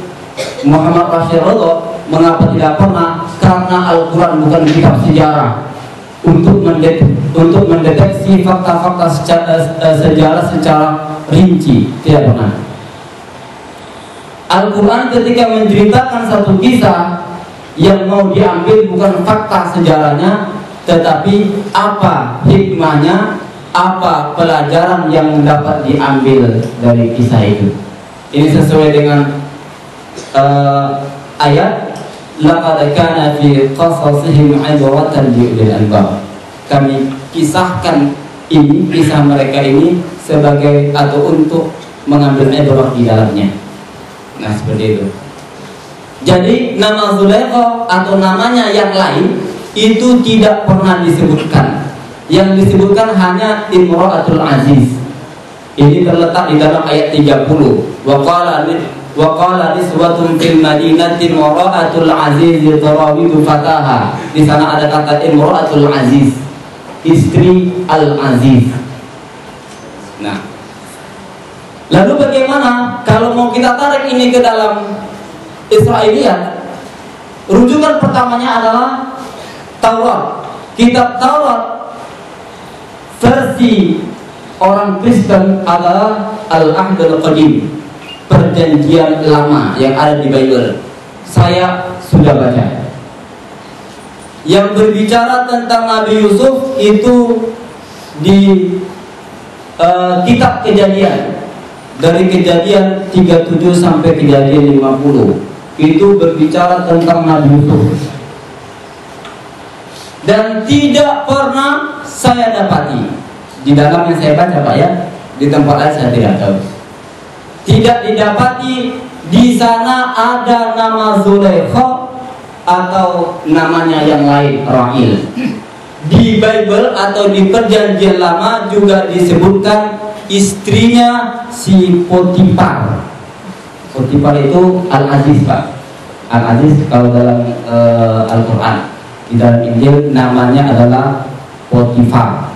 Muhammad Rasulullah, mengapa tidak pernah? Karena Al-Quran bukan kitab sejarah untuk mendeteksi fakta-fakta sejarah secara rinci, tidak pernah. Al-Quran ketika menceritakan satu kisah, yang mau diambil bukan fakta sejarahnya, tetapi apa hikmahnya, apa pelajaran yang dapat diambil dari kisah itu. Ini sesuai dengan ayat laqad kana fi qasasihim 'ibratan li ulil albab. Kami kisahkan ini, kisah mereka ini sebagai atau untuk mengambil ibrah di dalamnya. Nah, seperti itu. Jadi nama Zulaikha atau namanya yang lain itu tidak pernah disebutkan. Yang disebutkan hanya Imra'atul Aziz. Ini terletak di dalam ayat 30. Wa qala niswatun fil madinati imra'atul aziz tarawidu fataha. Di sana ada kata Imra'atul Aziz, istri Al-Aziz. Nah, lalu bagaimana kalau mau kita tarik ini ke dalam Israiliyat? Rujukan pertamanya adalah Taurat. Kitab Taurat versi orang Kristen adalah Al-Ahdul Qadim, perjanjian lama yang ada di Bible. Saya sudah baca. Yang berbicara tentang Nabi Yusuf itu di kitab Kejadian, dari Kejadian 37 sampai Kejadian 50. Itu berbicara tentang Nabi Yusuf. Dan tidak pernah saya dapati di dalam yang saya baca, Pak, ya, di tempat lain saya tidak tahu. Tidak didapati di sana ada nama Zulaikha atau namanya yang lain, Ra'il. Di Bible atau di perjanjian lama juga disebutkan istrinya si Potifar. Potifar itu Al-Aziz, Pak. Al-Aziz kalau dalam Al-Quran, di dalam Injil namanya adalah Potifar.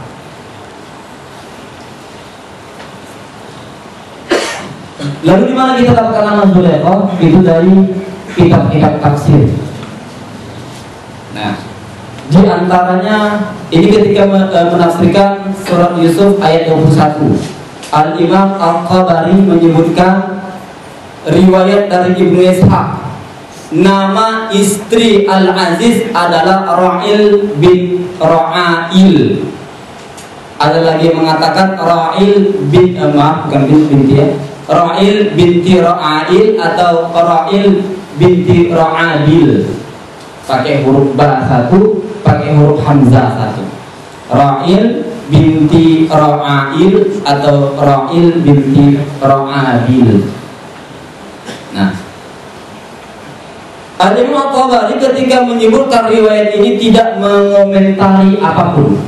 Lalu di mana kita dapatkan nama Zulaikha? Itu dari kitab-kitab tafsir. Nah, di antaranya ini ketika menafsirkan surat Yusuf ayat 21, Al-Imam Al-Qabari menyebutkan riwayat dari Ibnu Ishaq, nama istri Al-Aziz adalah Ra'il bin Ra'ail. Ada lagi yang mengatakan Ra'il bin bukan binti, ya, Ra'il binti Ra'ail atau Ra'il binti Ra'abil. Pakai huruf ba satu, pakai huruf hamzah satu. Ra'il binti Ra'ail atau Ra'il binti Ra'abil. Nah, Al-Imam Al-Tabari ketika menyebutkan riwayat ini tidak mengomentari apapun.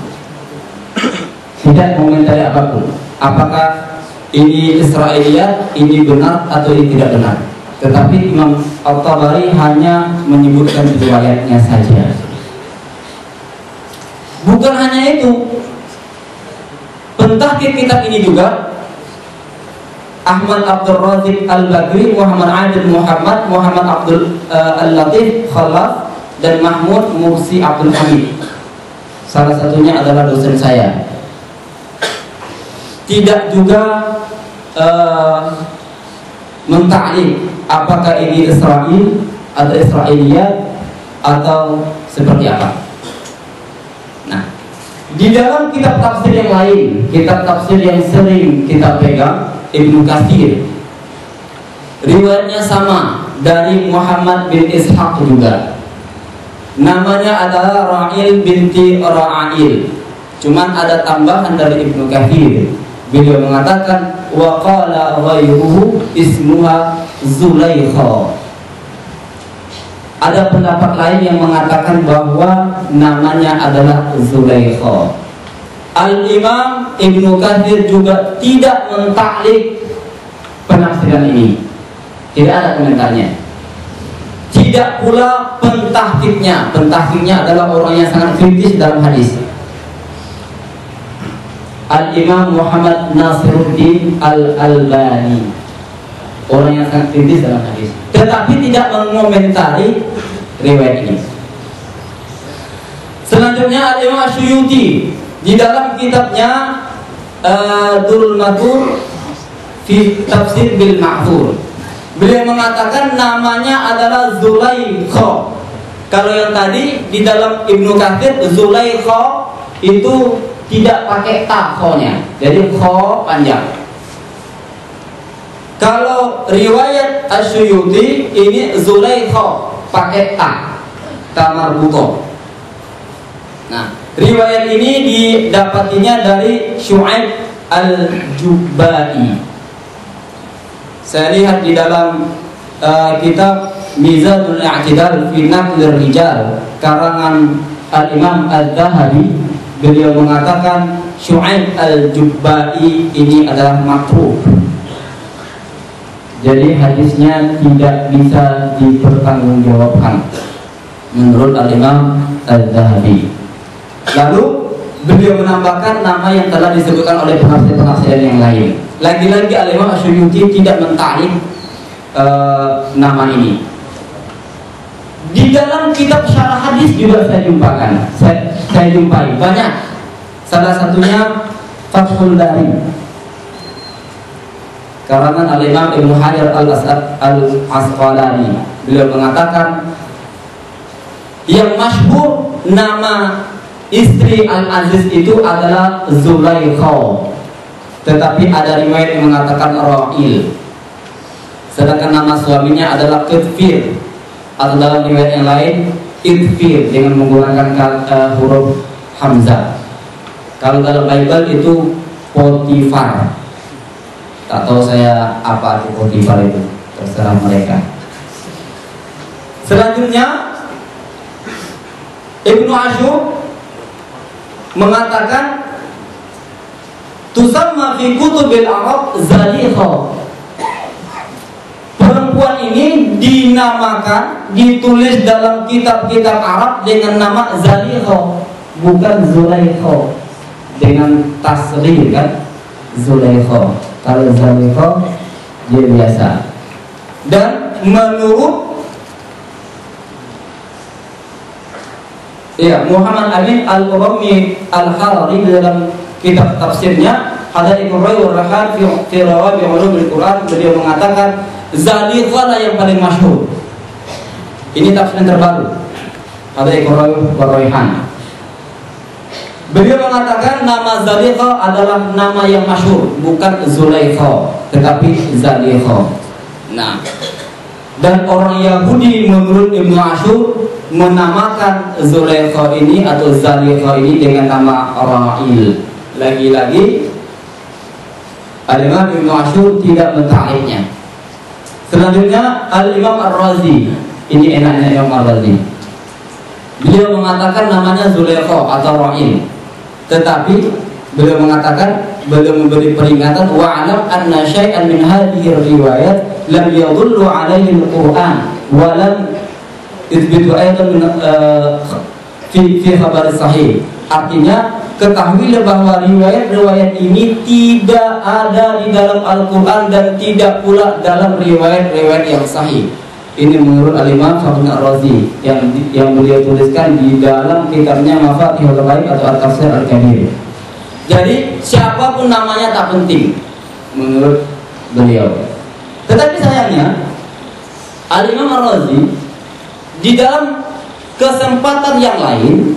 Tidak mengomentari apapun. Apakah ini Israiliyat, ini benar atau ini tidak benar. Tetapi Imam Al-Tabari hanya menyebutkan riwayatnya saja. Bukan hanya itu, pentahqiq kitab ini juga Ahmad Abdul Razik Al-Bakri, Muhammad Adil Muhammad, Muhammad Abdul Al-Latif Khalaf, dan Mahmud Mursi Abdul Hamid. Salah satunya adalah dosen saya. Tidak juga mentaklif apakah ini Israel atau Israiliyat atau seperti apa. Nah, Di dalam kitab tafsir yang lain, kitab tafsir yang sering kita pegang, Ibnu Katsir, riwayatnya sama dari Muhammad bin Ishaq juga. Namanya adalah Ra'il binti Ra'il. Cuman ada tambahan dari Ibnu Katsir. Beliau mengatakan wa qala ghairuhu ismuha Zulaikha. Ada pendapat lain yang mengatakan bahwa namanya adalah Zulaikha. Al-Imam Ibnu Katsir juga tidak mentaklik penafsiran ini. Tidak ada komentarnya. Tidak pula pentahkiknya. Pentahkiknya adalah orang yang sangat kritis dalam hadis. Al-Imam Muhammad Nasiruddin Al-Albani, orang yang sangat kritis dalam hadis, tetapi tidak mengomentari riwayat ini. Selanjutnya Al-Imam Asyuyuti di dalam kitabnya Durrul Mathur fi Tafsir bil Ma'thur, beliau mengatakan namanya adalah Zulaikha. Kalau yang tadi di dalam Ibnu Katsir Zulaikha itu tidak pakai ta kho-nya, jadi kho panjang. Kalau riwayat Asyuyuti ini Zulaikha pakai ta marbuto. Nah, riwayat ini didapatinya dari Syu'aib Al-Jubba'i. Saya lihat di dalam kitab Mizanul I'tidal fi Naqdir Rijal karangan Al-Imam Al-Dhahabi, beliau mengatakan Syu'aib Al-Jubba'i ini adalah makruh. Jadi hadisnya tidak bisa dipertanggungjawabkan menurut Al-Imam Al-Dhahabi. Lalu beliau menambahkan nama yang telah disebutkan oleh penafsir-penafsir yang lain. Lagi-lagi Al-Imam Asyuyuti tidak mentaklik nama ini. Di dalam kitab syarah hadis juga saya jumpai banyak. Salah satunya Fathul Bari karangan Al-Imam Ibnu Hajar Al-Asqalani. Beliau mengatakan yang masyhur nama istri Al-Aziz itu adalah Zulaikha, tetapi ada riwayat yang mengatakan Ra'il, sedangkan nama suaminya adalah Qitfir, atau dalam riwayat yang lain Itfir dengan menggunakan huruf Hamzah. Kalau dalam Bible itu Potifar. Tak tahu saya apa itu Potifar itu, terserah mereka. Selanjutnya Ibnu Asyur mengatakan tusamma fi kutubil Arab Zalikha. Perempuan ini dinamakan, ditulis dalam kitab-kitab Arab dengan nama Zalikha, bukan Zulaikha, dengan tasghir kan, Zulaikha. Kalau Zalikha dia biasa. Dan menurut Muhammad Amin Al-Qurami Al-Harari dalam kitab tafsirnya Hadaikul Rai wa Rahan fi Rawabi Ulumul Quran, beliau mengatakan Zalikha lah yang paling masyhur. Ini tafsir yang terbaru, Hadaikul Rai wa Rahan. Beliau mengatakan nama Zalikha adalah nama yang masyhur, bukan Zulaikha, tetapi Zalikha. Nah, dan orang Yahudi menurut Ibnu Asyur menamakan Zulaikha ini atau Zalikha ini dengan nama Ra'il. Lagi-lagi Al-Imam Ibnu Asyur tidak mentaklifnya. Selanjutnya Al-Imam Ar-Razi, ini enaknya Imam Ar-Razi, beliau mengatakan namanya Zulaikha atau Ra'il, tetapi beliau mengatakan, beliau memberi peringatan wa'alam anna syai'an min hadhihi riwayat lam yadullu alaihi al-Qur'an wa lam yuthbitu aidan min fi khabar sahih. Artinya ketahuilah bahwa riwayat-riwayat ini tidak ada di dalam Al-Quran dan tidak pula dalam riwayat-riwayat yang sahih. Ini menurut Al-Imam Fakhr Ar-Razi yang beliau tuliskan di dalam kitabnya Mafatihul Ghaib atau At-Tafsir Al-Kabir. Jadi siapapun namanya tak penting menurut beliau. Tetapi sayangnya Al-Imam Ar-Razi di dalam kesempatan yang lain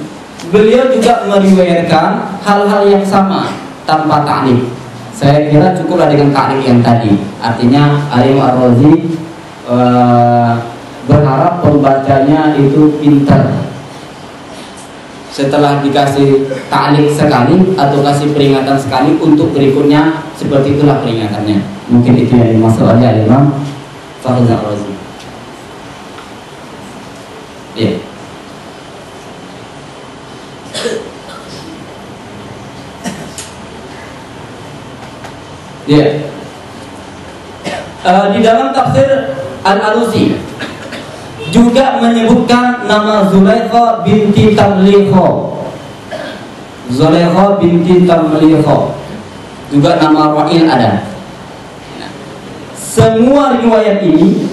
beliau juga meriwayatkan hal-hal yang sama tanpa ta'liq. Saya kira cukuplah dengan ta'liq yang tadi. Artinya Al-Imam Ar-Razi berharap pembacanya itu pintar. Setelah dikasih ta'liq sekali atau kasih peringatan sekali, untuk berikutnya seperti itulah peringatannya. Mungkin itu yang dimaksud oleh Al-Imam Fakhruddin Ar-Razi. Ya. Ya. Di dalam tafsir Al-Alusi juga menyebutkan nama Zulaikha binti Tamliha. Zulaikha binti Tamliha. Juga nama Wa'il ada. Semua riwayat ini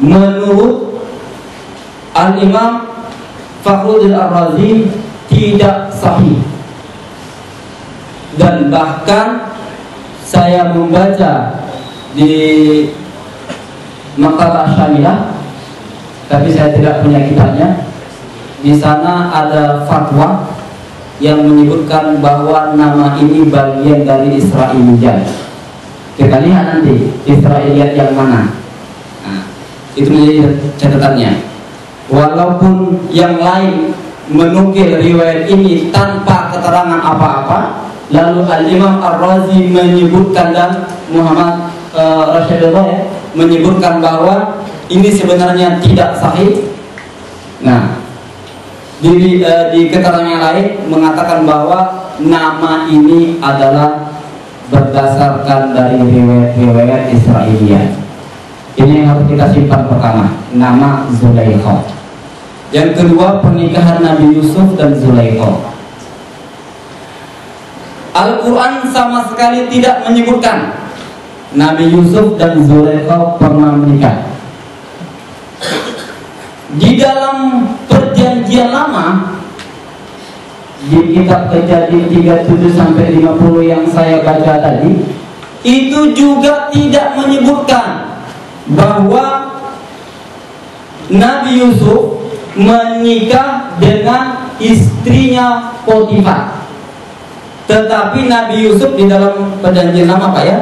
menurut Al-Imam Fakhruddin Ar-Razi tidak sahih. Dan bahkan saya membaca di Maktabah Syamilah, tapi saya tidak punya kitabnya. Di sana ada fatwa yang menyebutkan bahwa nama ini bagian dari Israiliyat. Kita lihat nanti Israiliyat yang mana. Nah, itu menjadi catatannya. Walaupun yang lain menukil riwayat ini tanpa keterangan apa-apa, lalu Al-Imam Ar-Razi menyebutkan dan Muhammad Rasyidullah ya, menyebutkan bahwa ini sebenarnya tidak sahih. Nah, di keterangan lain mengatakan bahwa nama ini adalah berdasarkan dari riwayat-riwayat Israiliyat. Ini yang harus kita simpan pertama, nama Zulaikha. Yang kedua, pernikahan Nabi Yusuf dan Zulaikha. Al-Quran sama sekali tidak menyebutkan Nabi Yusuf dan Zulaikha pernah menikah. Di dalam perjanjian lama, di kitab Kejadian 37-50 yang saya baca tadi, itu juga tidak menyebutkan bahwa Nabi Yusuf menikah dengan istrinya Potifar. Tetapi Nabi Yusuf di dalam perjanjian lama Pak ya,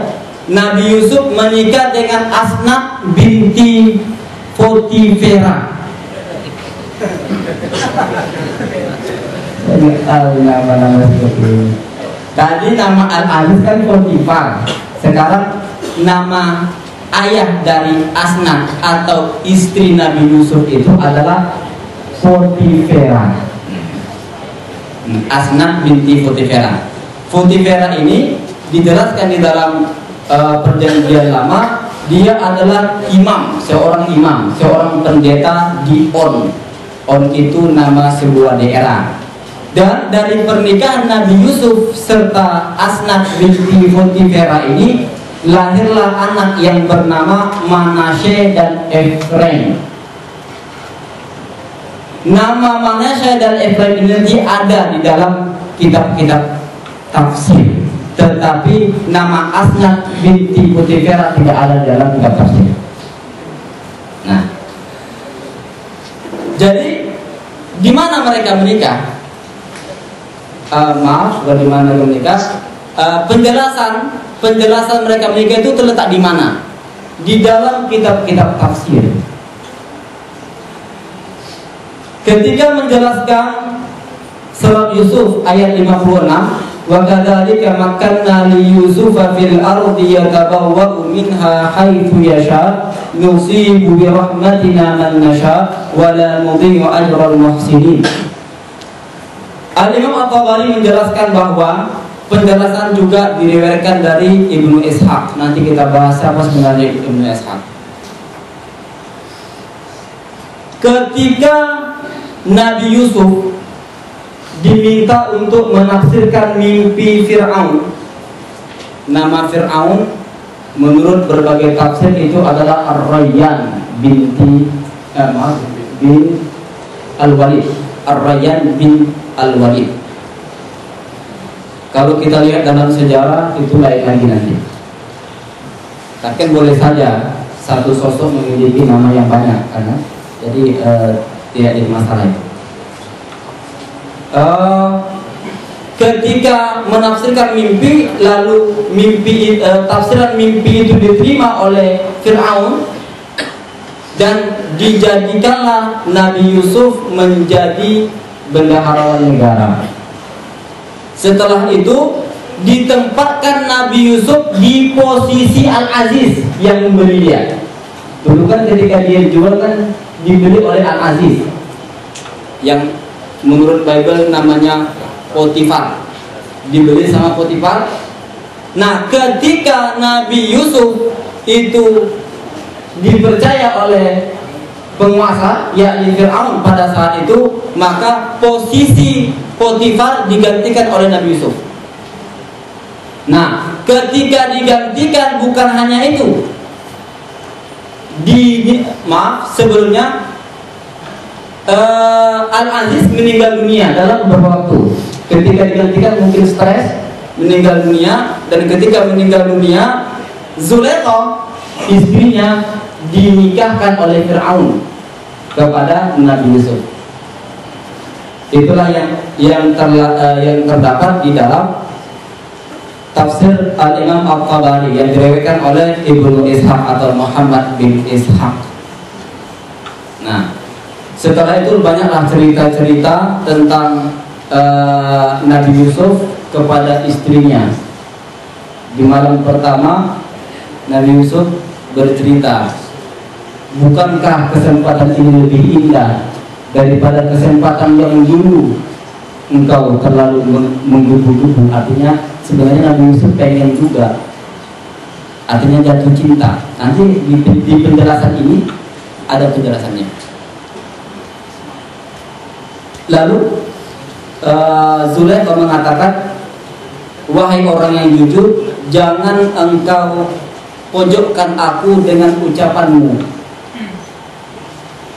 Nabi Yusuf menikah dengan Asnat binti Potifera. Tadi nama Al-Aziz kan Potifar. Sekarang nama ayah dari Asnat atau istri Nabi Yusuf itu adalah Potifera. Asnat binti Potifera. Potifera ini dijelaskan di dalam perjanjian lama, dia adalah imam, seorang pendeta di On. On itu nama sebuah daerah. Dan dari pernikahan Nabi Yusuf serta Asnat binti Potifera ini lahirlah anak yang bernama Manasye dan Efraim. Nama Manasye dan Efraim ini ada di dalam kitab-kitab tafsir, tetapi nama Asnat binti Potifera tidak ada di dalam kitab tafsir. Nah, jadi di mana mereka menikah? Bagaimana menikah? Penjelasan mereka menikah itu terletak di mana? Di dalam kitab-kitab tafsir. Ketika menjelaskan surat Yusuf ayat 56, wa kadzalika makkanna li Yusufa fil ardi yatabawwa'u minha haitsu yasha nusibu bi rahmatina man nasha wa la nudhi'u ajral muhsinin. Al-Imam At-Tabari menjelaskan bahwa penjelasan juga diriwayatkan dari Ibnu Ishaq. Nanti kita bahas apa sebenarnya Ibnu Ishaq. Ketika Nabi Yusuf diminta untuk menafsirkan mimpi Fir'aun, nama Fir'aun menurut berbagai tafsir itu adalah Ar-Rayyan bin Al-Walid. Ar-Rayyan bin Al-Walid. Kalau kita lihat dalam sejarah itu lain lagi nanti. Tapi boleh saja satu sosok memiliki nama yang banyak, karena jadi tidak jadi masalah itu. ketika menafsirkan mimpi, lalu tafsiran mimpi itu diterima oleh Fir'aun dan dijadikanlah Nabi Yusuf menjadi bendahara negara. Setelah itu ditempatkan Nabi Yusuf di posisi Al-Aziz yang membeli dia. Dulu kan ketika dia dijual kan dibeli oleh Al-Aziz, yang menurut Bible namanya Potifar, dibeli sama Potifar. Nah, ketika Nabi Yusuf itu dipercaya oleh penguasa, yakni Fir'aun pada saat itu, maka posisi Potifar digantikan oleh Nabi Yusuf. Nah, ketika digantikan bukan hanya itu, sebelumnya Al-Aziz meninggal dunia dalam beberapa waktu. Ketika digantikan mungkin stres, meninggal dunia, dan ketika meninggal dunia, Zulaikha istrinya dinikahkan oleh Fir'aun kepada Nabi Yusuf. Itulah yang terdapat di dalam tafsir Al-Imam Al-Tabari yang diriwayatkan oleh Ibnu Ishaq atau Muhammad bin Ishaq. Nah, setelah itu banyaklah cerita-cerita tentang Nabi Yusuf kepada istrinya. Di malam pertama Nabi Yusuf bercerita, bukankah kesempatan ini lebih indah daripada kesempatan yang dulu engkau terlalu menggebu-gebu? Artinya sebenarnya Nabi Yusuf pengen juga, artinya jatuh cinta. Nanti di penjelasan ini ada penjelasannya. Lalu Zulaikha mengatakan, wahai orang yang jujur, jangan engkau pojokkan aku dengan ucapanmu.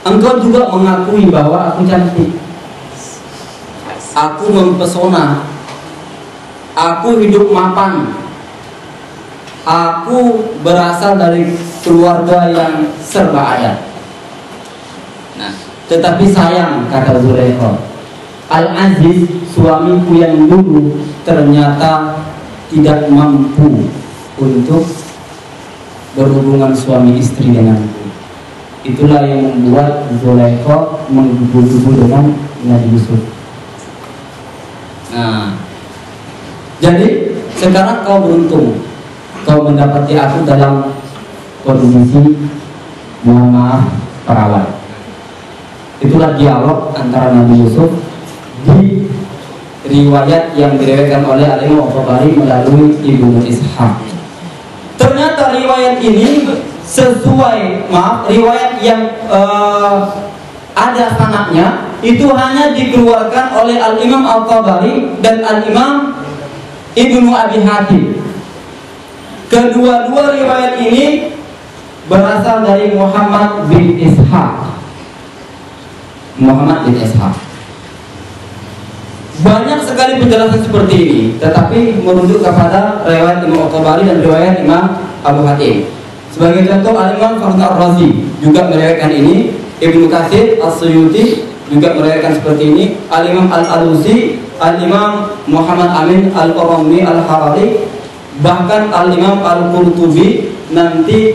Engkau juga mengakui bahwa aku cantik, aku mempesona, aku hidup mapan, aku berasal dari keluarga yang serba ada. Nah, tetapi sayang, kata Zulaikha, Al-Aziz suamiku yang dulu ternyata tidak mampu untuk berhubungan suami istri denganku. Itulah yang membuat Zulaikha menggebu-gebu dengan Nabi Yusuf. Nah, jadi sekarang kau beruntung, kau mendapati aku dalam kondisi, mohon maaf, perawan. Itulah dialog antara Nabi Yusuf di riwayat yang diriwayatkan oleh Al-Imam Al-Tabari melalui Ibnu Ishaq. Ternyata riwayat ini sesuai, riwayat yang ada sanadnya itu hanya dikeluarkan oleh Al-Imam Al-Tabari dan Al-Imam Ibnu Abi Hatim. Kedua-dua riwayat ini berasal dari Muhammad bin Ishaq. Banyak sekali penjelasan seperti ini, tetapi merujuk kepada riwayat Imam Al-Tabari dan riwayat Imam Abu Hatim. Sebagai contoh, Al-Imam Fakhr Ar-Razi juga meriwayatkan ini, Ibnu Katsir As-Suyuti juga meriwayatkan seperti ini, Al-Imam Al-Alusi, Al-Imam Muhammad Amin Al-Qarami Al-Harari, bahkan Al-Imam Al-Qurtubi nanti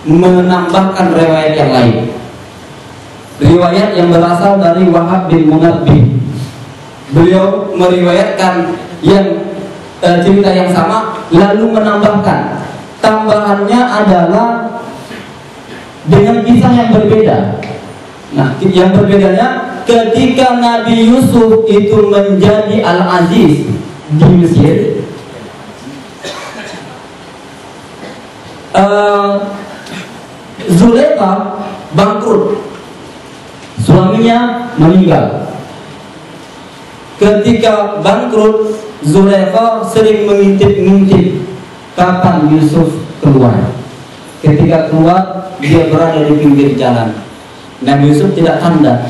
menambahkan riwayat yang lain. Riwayat yang berasal dari Wahab bin Munabbih. Beliau meriwayatkan yang cerita yang sama, lalu menambahkan, tambahannya adalah dengan kisah yang berbeda. Nah, yang berbedanya ketika Nabi Yusuf itu menjadi Al-Aziz di Mesir, Zulaikha bangkrut, suaminya meninggal. Ketika bangkrut, Zulaikha sering mengintip-ngintip kapan Yusuf keluar. Ketika keluar, dia berada di pinggir jalan. Nabi Yusuf tidak tanda.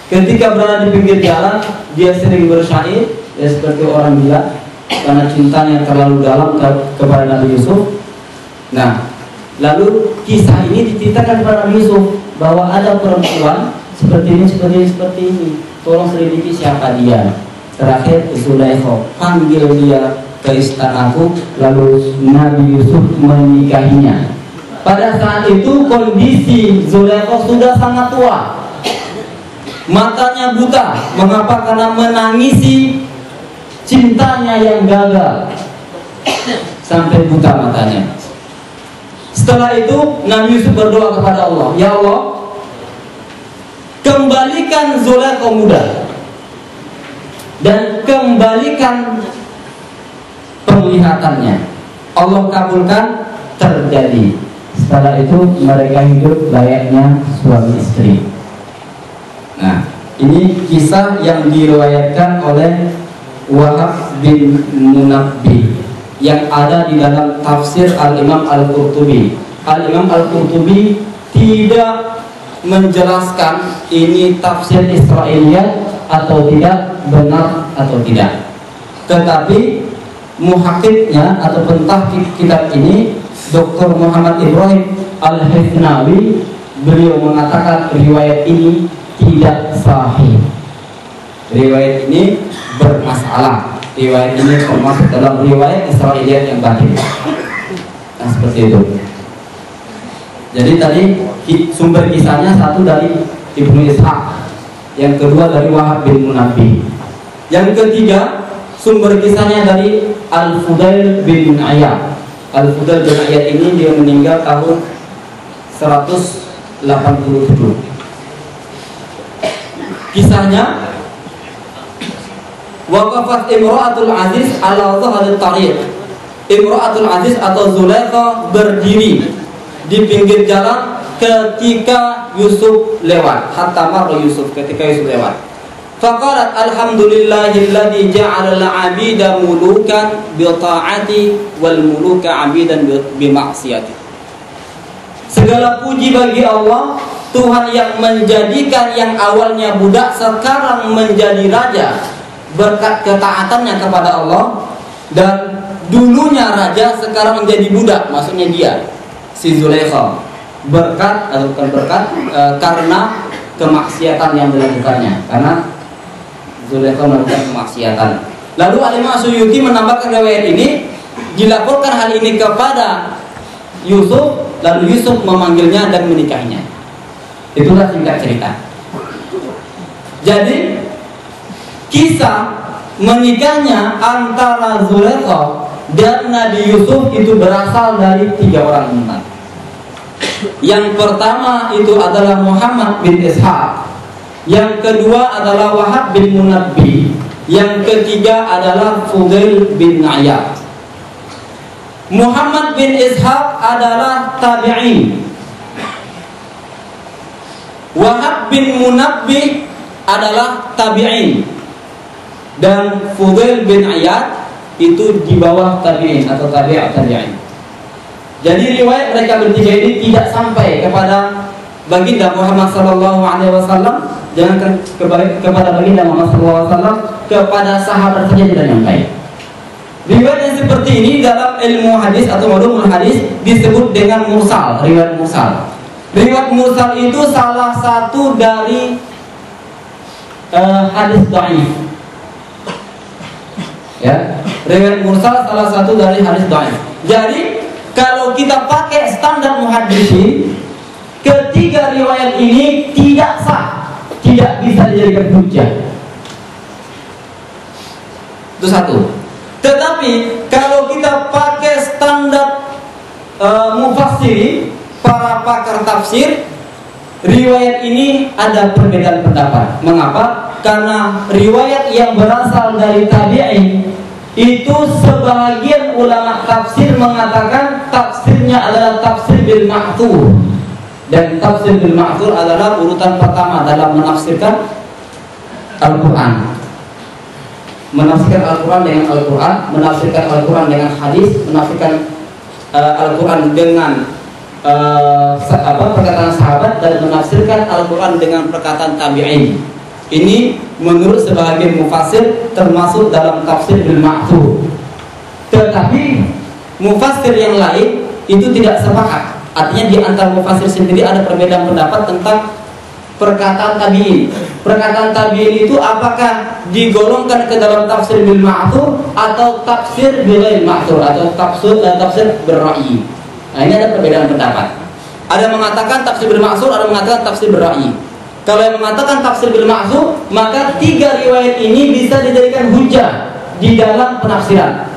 Ketika berada di pinggir jalan, dia sering bersyair, ya seperti orang gila, karena cintanya terlalu dalam kepada Nabi Yusuf. Nah, lalu kisah ini diceritakan kepada Nabi Yusuf bahwa ada perempuan seperti ini. Tolong selidiki siapa dia. Terakhir Zulaikha panggil dia ke istanaku, lalu Nabi Yusuf menikahinya. Pada saat itu kondisi Zulaikha sudah sangat tua, matanya buta. Mengapa? Karena menangisi cintanya yang gagal sampai buta matanya. Setelah itu Nabi Yusuf berdoa kepada Allah, ya Allah, kembalikan Zulaikha muda dan kembalikan penglihatannya. Allah kabulkan, terjadi. Setelah itu mereka hidup layaknya suami istri. Nah, ini kisah yang diriwayatkan oleh Wahab bin Munabbih yang ada di dalam tafsir Al-Imam Al-Qurtubi. Al-Imam Al-Qurtubi tidak menjelaskan ini tafsir Israiliyat atau tidak, benar atau tidak. Tetapi muhaqqiqnya atau pentahqiq kitab ini, Dr. Muhammad Ibrahim Al-Hifnawi, beliau mengatakan riwayat ini tidak sahih. Riwayat ini bermasalah. Riwayat ini termasuk dalam riwayat Israiliyat yang batil. Nah, seperti itu. Jadi tadi sumber kisahnya satu dari Ibnu Ishaq, yang kedua dari Wahab bin Munabbih, yang ketiga sumber kisahnya dari Al-Fudail bin Iyad. Al-Fudail bin Iyad ini dia meninggal tahun 187. Kisahnya, waqafat imra'atul aziz ala dhahril tariq. Imra'atul aziz atau Zulaikha berdiri di pinggir jalan ketika Yusuf lewat. Hatta marra Yusuf, ketika Yusuf lewat. Faqalat alhamdulillahilladzi ja'ala al-'abida mulukan bi ta'ati wal muluka 'abidan bi ma'siyati. Segala puji bagi Allah, Tuhan yang menjadikan yang awalnya budak sekarang menjadi raja berkat ketaatannya kepada Allah, dan dulunya raja sekarang menjadi budak, maksudnya dia si Zulaikha berkat atau bukan berkat karena kemaksiatan yang dilakukannya, karena Zulaikha melakukan kemaksiatan. Lalu Al-Imam Suyuti menambahkan riwayat ini, dilaporkan hal ini kepada Yusuf, lalu Yusuf memanggilnya dan menikahinya. Itulah singkat cerita. Jadi kisah menikahnya antara Zulaikha dan Nabi Yusuf itu berasal dari 3 orang teman. Yang pertama itu adalah Muhammad bin Ishaq, yang kedua adalah Wahab bin Munabbih, yang ketiga adalah Fudail bin Iyad. Muhammad bin Ishaq adalah tabi'in, Wahab bin Munabbih adalah tabi'in, dan Fudail bin Iyad itu di bawah tabi'in atau tabi'in. Jadi riwayat mereka bertiga ini tidak sampai kepada baginda Muhammad SAW, jangan kepada baginda Muhammad SAW, kepada sahabat saja tidak sampai. Riwayat yang seperti ini dalam ilmu hadis atau ulumul hadis disebut dengan mursal, riwayat mursal. Riwayat mursal itu salah satu dari hadis dhaif. Ya, riwayat mursal salah satu dari hadis dhaif. Jadi kalau kita pakai standar muhaddisin, ketiga riwayat ini tidak sah, tidak bisa dijadikan hujjah. Itu satu. Tetapi kalau kita pakai standar mufassirin, para pakar tafsir, riwayat ini ada perbedaan pendapat. Mengapa? Karena riwayat yang berasal dari tabi'in itu sebagian ulama tafsir mengatakan tafsirnya adalah tafsir bil ma'thur, dan tafsir bil ma'thur adalah urutan pertama dalam menafsirkan Al-Quran. Menafsirkan Al-Quran dengan Al-Quran, menafsirkan Al-Quran dengan hadis, menafsirkan Al-Quran dengan perkataan sahabat, dan menafsirkan Al-Quran dengan perkataan tabi'in. Ini menurut sebagian mufassir termasuk dalam tafsir bil ma'thur. Tetapi mufassir yang lain itu tidak sepakat. Artinya di antara mufassir sendiri ada perbedaan pendapat tentang perkataan tabi'in. Perkataan tabi'in itu apakah digolongkan ke dalam tafsir bil ma'thur atau tafsir bil ghair ma'thur atau tafsir berra'yi. Nah, ini ada perbedaan pendapat. Ada yang mengatakan tafsir bil ma'thur, ada yang mengatakan tafsir berra'yi. Kalau yang mengatakan tafsir bil ma'thur, maka 3 riwayat ini bisa dijadikan hujjah di dalam penafsiran.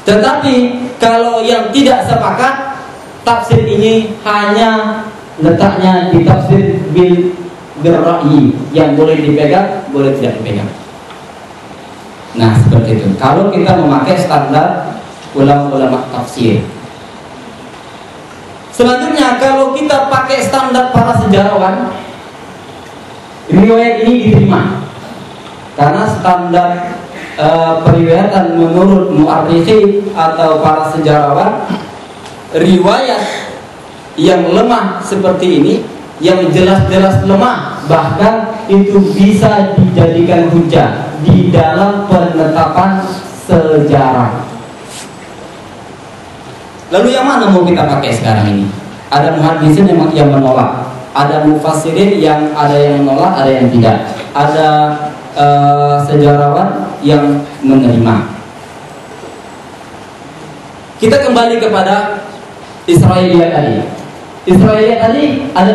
Tetapi kalau yang tidak sepakat, tafsir ini hanya letaknya di tafsir bil ra'yi, yang boleh dipegang, boleh tidak dipegang. Nah, seperti itu. Kalau kita memakai standar ulama-ulama tafsir. Selanjutnya, kalau kita pakai standar para sejarawan, riwayat ini diterima karena standar periwayatan menurut mu'arrikhin atau para sejarawan, riwayat yang lemah seperti ini, yang jelas-jelas lemah, bahkan itu bisa dijadikan hujjah di dalam penetapan sejarah. Lalu yang mana mau kita pakai sekarang ini? Ada muhaddisin yang menolak, ada mufassirin yang ada yang menolak, ada yang tidak. Ada sejarawan yang menerima. Kita kembali kepada Israiliyat tadi. Israiliyat tadi ada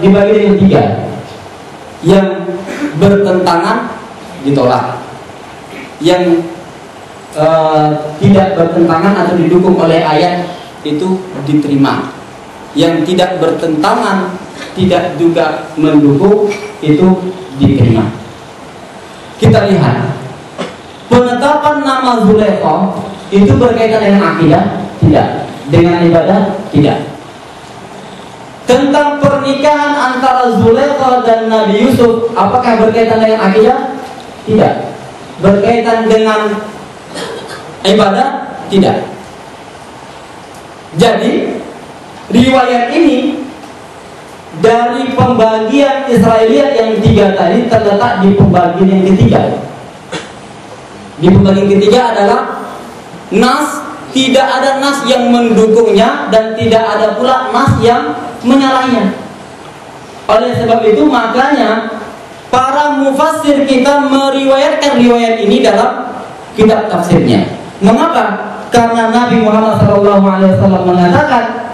dibagi dengan 3. Yang bertentangan ditolak, yang tidak bertentangan atau didukung oleh ayat itu diterima, yang tidak bertentangan, tidak juga mendukung, itu diterima. Kita lihat penetapan nama Zulaikha itu berkaitan dengan akidah? Tidak. Dengan ibadah? Tidak. Tentang pernikahan antara Zulaikha dan Nabi Yusuf, apakah berkaitan dengan akidah? Tidak. Berkaitan dengan ibadah? Tidak. Jadi riwayat ini dari pembagian Israiliyat yang 3 tadi terletak di pembagian yang ketiga. Di pembagian ketiga adalah nas, tidak ada nas yang mendukungnya dan tidak ada pula nas yang menyalahinya. Oleh sebab itu makanya para mufassir kita meriwayatkan riwayat ini dalam kitab tafsirnya. Mengapa? Karena Nabi Muhammad SAW mengatakan,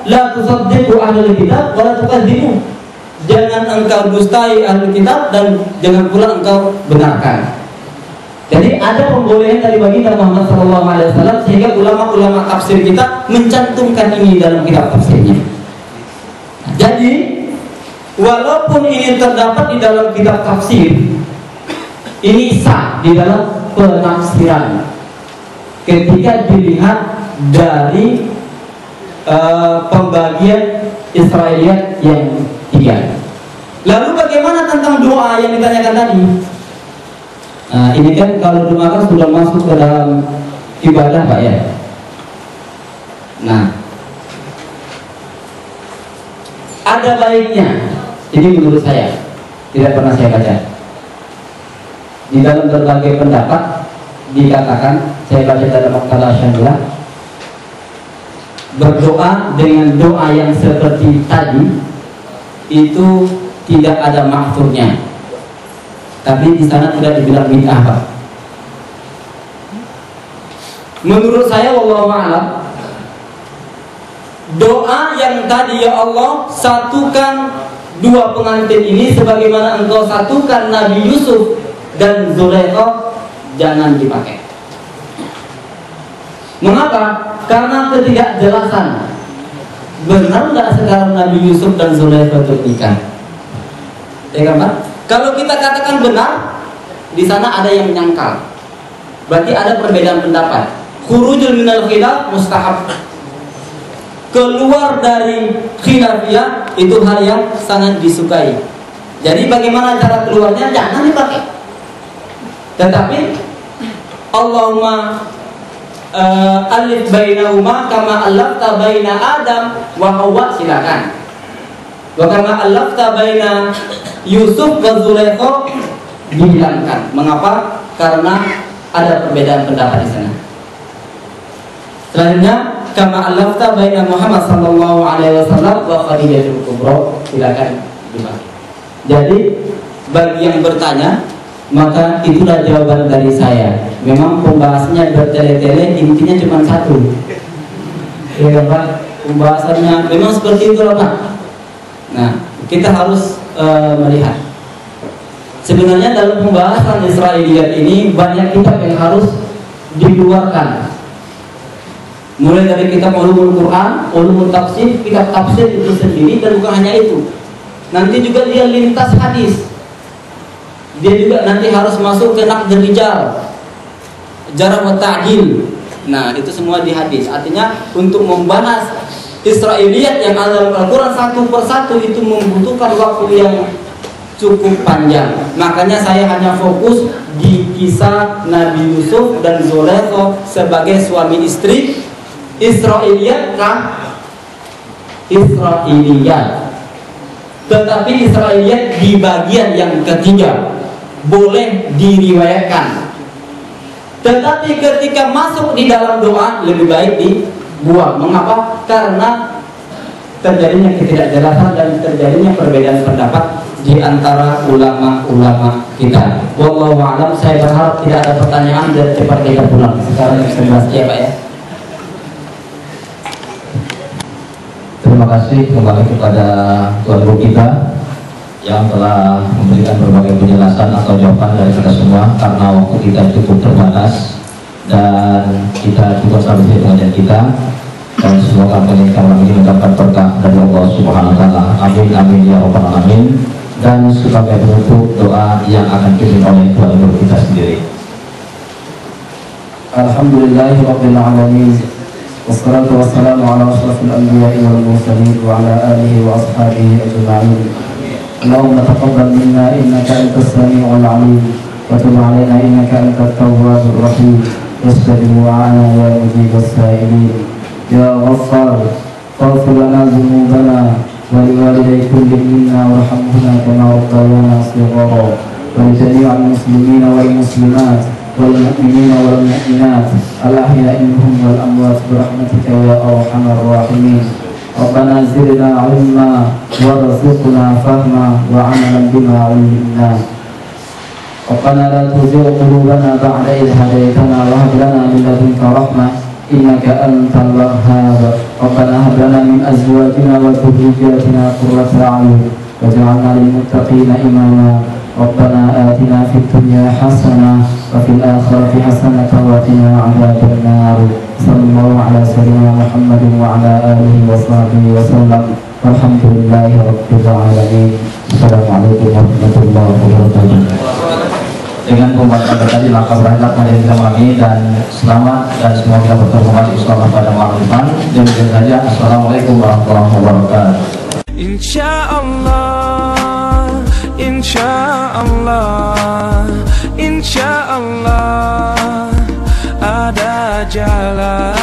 la tusaddiqu ahlul kitab wa la tukadzibu. Jangan engkau dustai ahlul kitab dan jangan pula engkau benarkan. Jadi ada pembolehan dari baginda Muhammad SAW, sehingga ulama-ulama tafsir kita mencantumkan ini dalam kitab tafsirnya. Jadi walaupun ini terdapat di dalam kitab tafsir, ini sah di dalam penafsiran ketika dilihat dari pembagian Israiliyat yang 3. Lalu bagaimana tentang doa yang ditanyakan tadi? Nah, ini kan kalau doa kan sudah masuk ke dalam ibadah, Pak ya. Nah, ada baiknya. Ini menurut saya, tidak pernah saya baca. Di dalam berbagai pendapat dikatakan, saya baca dalam Muqtada Syambilah, berdoa dengan doa yang seperti tadi itu tidak ada maksudnya, tapi di sana tidak dibilang bid'ah, Pak. Menurut saya, wallahu a'lam, doa yang tadi, ya Allah satukan 2 pengantin ini sebagaimana engkau satukan Nabi Yusuf dan Zulaikha, jangan dipakai. Mengapa? Karena ketidakjelasan. Benar nggak sekarang Nabi Yusuf dan Zulaikha menikah? Ya kan, Pak? Kalau kita katakan benar, di sana ada yang menyangkal. Berarti ada perbedaan pendapat. Khurujul minal khilaf mustahab. Keluar dari khilafiyah itu hal yang sangat disukai. Jadi bagaimana cara keluarnya? Jangan dipakai. Tetapi Allahumma alif bainahuma kama alafta baina Adam wa Hawa, silakan. Wa kama alafta baina Yusuf wa Zulaikha, dihilangkan. Mengapa? Karena ada perbedaan pendapat di sana. Selanjutnya, kama alafta baina Muhammad sallallahu alaihi wasallam wa Khadijatul Kubra. Silakan dipakai. Jadi bagi yang bertanya, maka itulah jawaban dari saya. Memang pembahasannya bertele-tele, intinya cuma satu. Ya Pak, pembahasannya memang seperti itu Pak. Nah, kita harus melihat. Sebenarnya dalam pembahasan Israiliyat ini banyak kitab yang harus dikeluarkan. Mulai dari kitab ulumul Quran, ulumul tafsir, kitab tafsir itu sendiri, dan bukan hanya itu. Nanti juga dia lintas hadis. Dia juga nanti harus masuk ke naqd rijal, jarh wa ta'dil. Nah, itu semua di hadis. Artinya untuk membahas Israiliyat yang ada dalam Al-Quran satu persatu itu membutuhkan waktu yang cukup panjang. Makanya saya hanya fokus di kisah Nabi Yusuf dan Zulaikha sebagai suami istri. Israiliyat kah? Israiliyat. Tetapi Israiliyat di bagian yang ketiga boleh diriwayatkan. Tetapi ketika masuk di dalam doa lebih baik dibuang. Mengapa? Karena terjadinya ketidakjelasan dan terjadinya perbedaan pendapat di antara ulama-ulama kita. Wallahu a'lam. Saya berharap tidak ada pertanyaan dan cepat kita pulang. Sekarang yang 11 ya Pak ya. Terima kasih kembali kepada Tuan Guru kita yang telah memberikan berbagai penjelasan atau jawaban dari kita semua, karena waktu kita cukup terbatas dan kita cukup sampai pengajian kita, dan semoga pendidikan malam ini mendapat berkah dari Allah Subhanahu wa taala. Amin amin ya rabbal alamin. Dan sebagai penutup doa yang akan dipimpin oleh Tuan Guru kita sendiri. Alhamdulillahirabbil alamin. Wassalatu wassalamu ala asyrafil anbiya'i wal mursalin wa ala alihi wa ashabihi ajma'in. Allahumma taqabbal minna innaka antas sami'ul 'alim wa tub 'alaina innaka antat tawwabur rahim. Istajib du'ana ya mujibas sa'ilin. Ya Ghaffar, faghfir lana dhunubana wa liwalidayya kullihim minna warhamhuma kama rabbayana shighara. Wa li jami'il muslimina wal muslimat والمؤمنين والمؤمنات الأحياء منهم والأموات برحمتك يا أرحم الراحمين. ربنا زدنا علما وارزقنا فهما وعملا بما علمنا. ربنا لا تزغ قلوبنا بعد إذ هديتنا وهب لنا من لدنك رحمة إنك أنت الوهاب. ربنا هب لنا من أزواجنا وذرياتنا قرة أعين واجعلنا للمتقين إماما. ربنا آتنا في الدنيا حسنة وفي الآخرة حسنة وقنا عذاب النار. صلى الله على سيدنا محمد وعلى آله وصحبه وسلم والحمد لله رب العالمين. السلام عليكم ورحمة الله وبركاته. Dengan pembahasan tadi langkah berangkat mari kita malam dan selamat, dan semoga kita bertemu kembali insyaallah pada malam depan. Demikian saja. Assalamualaikum warahmatullahi wabarakatuh. Insyaallah, insyaallah, insyaallah ada jalan.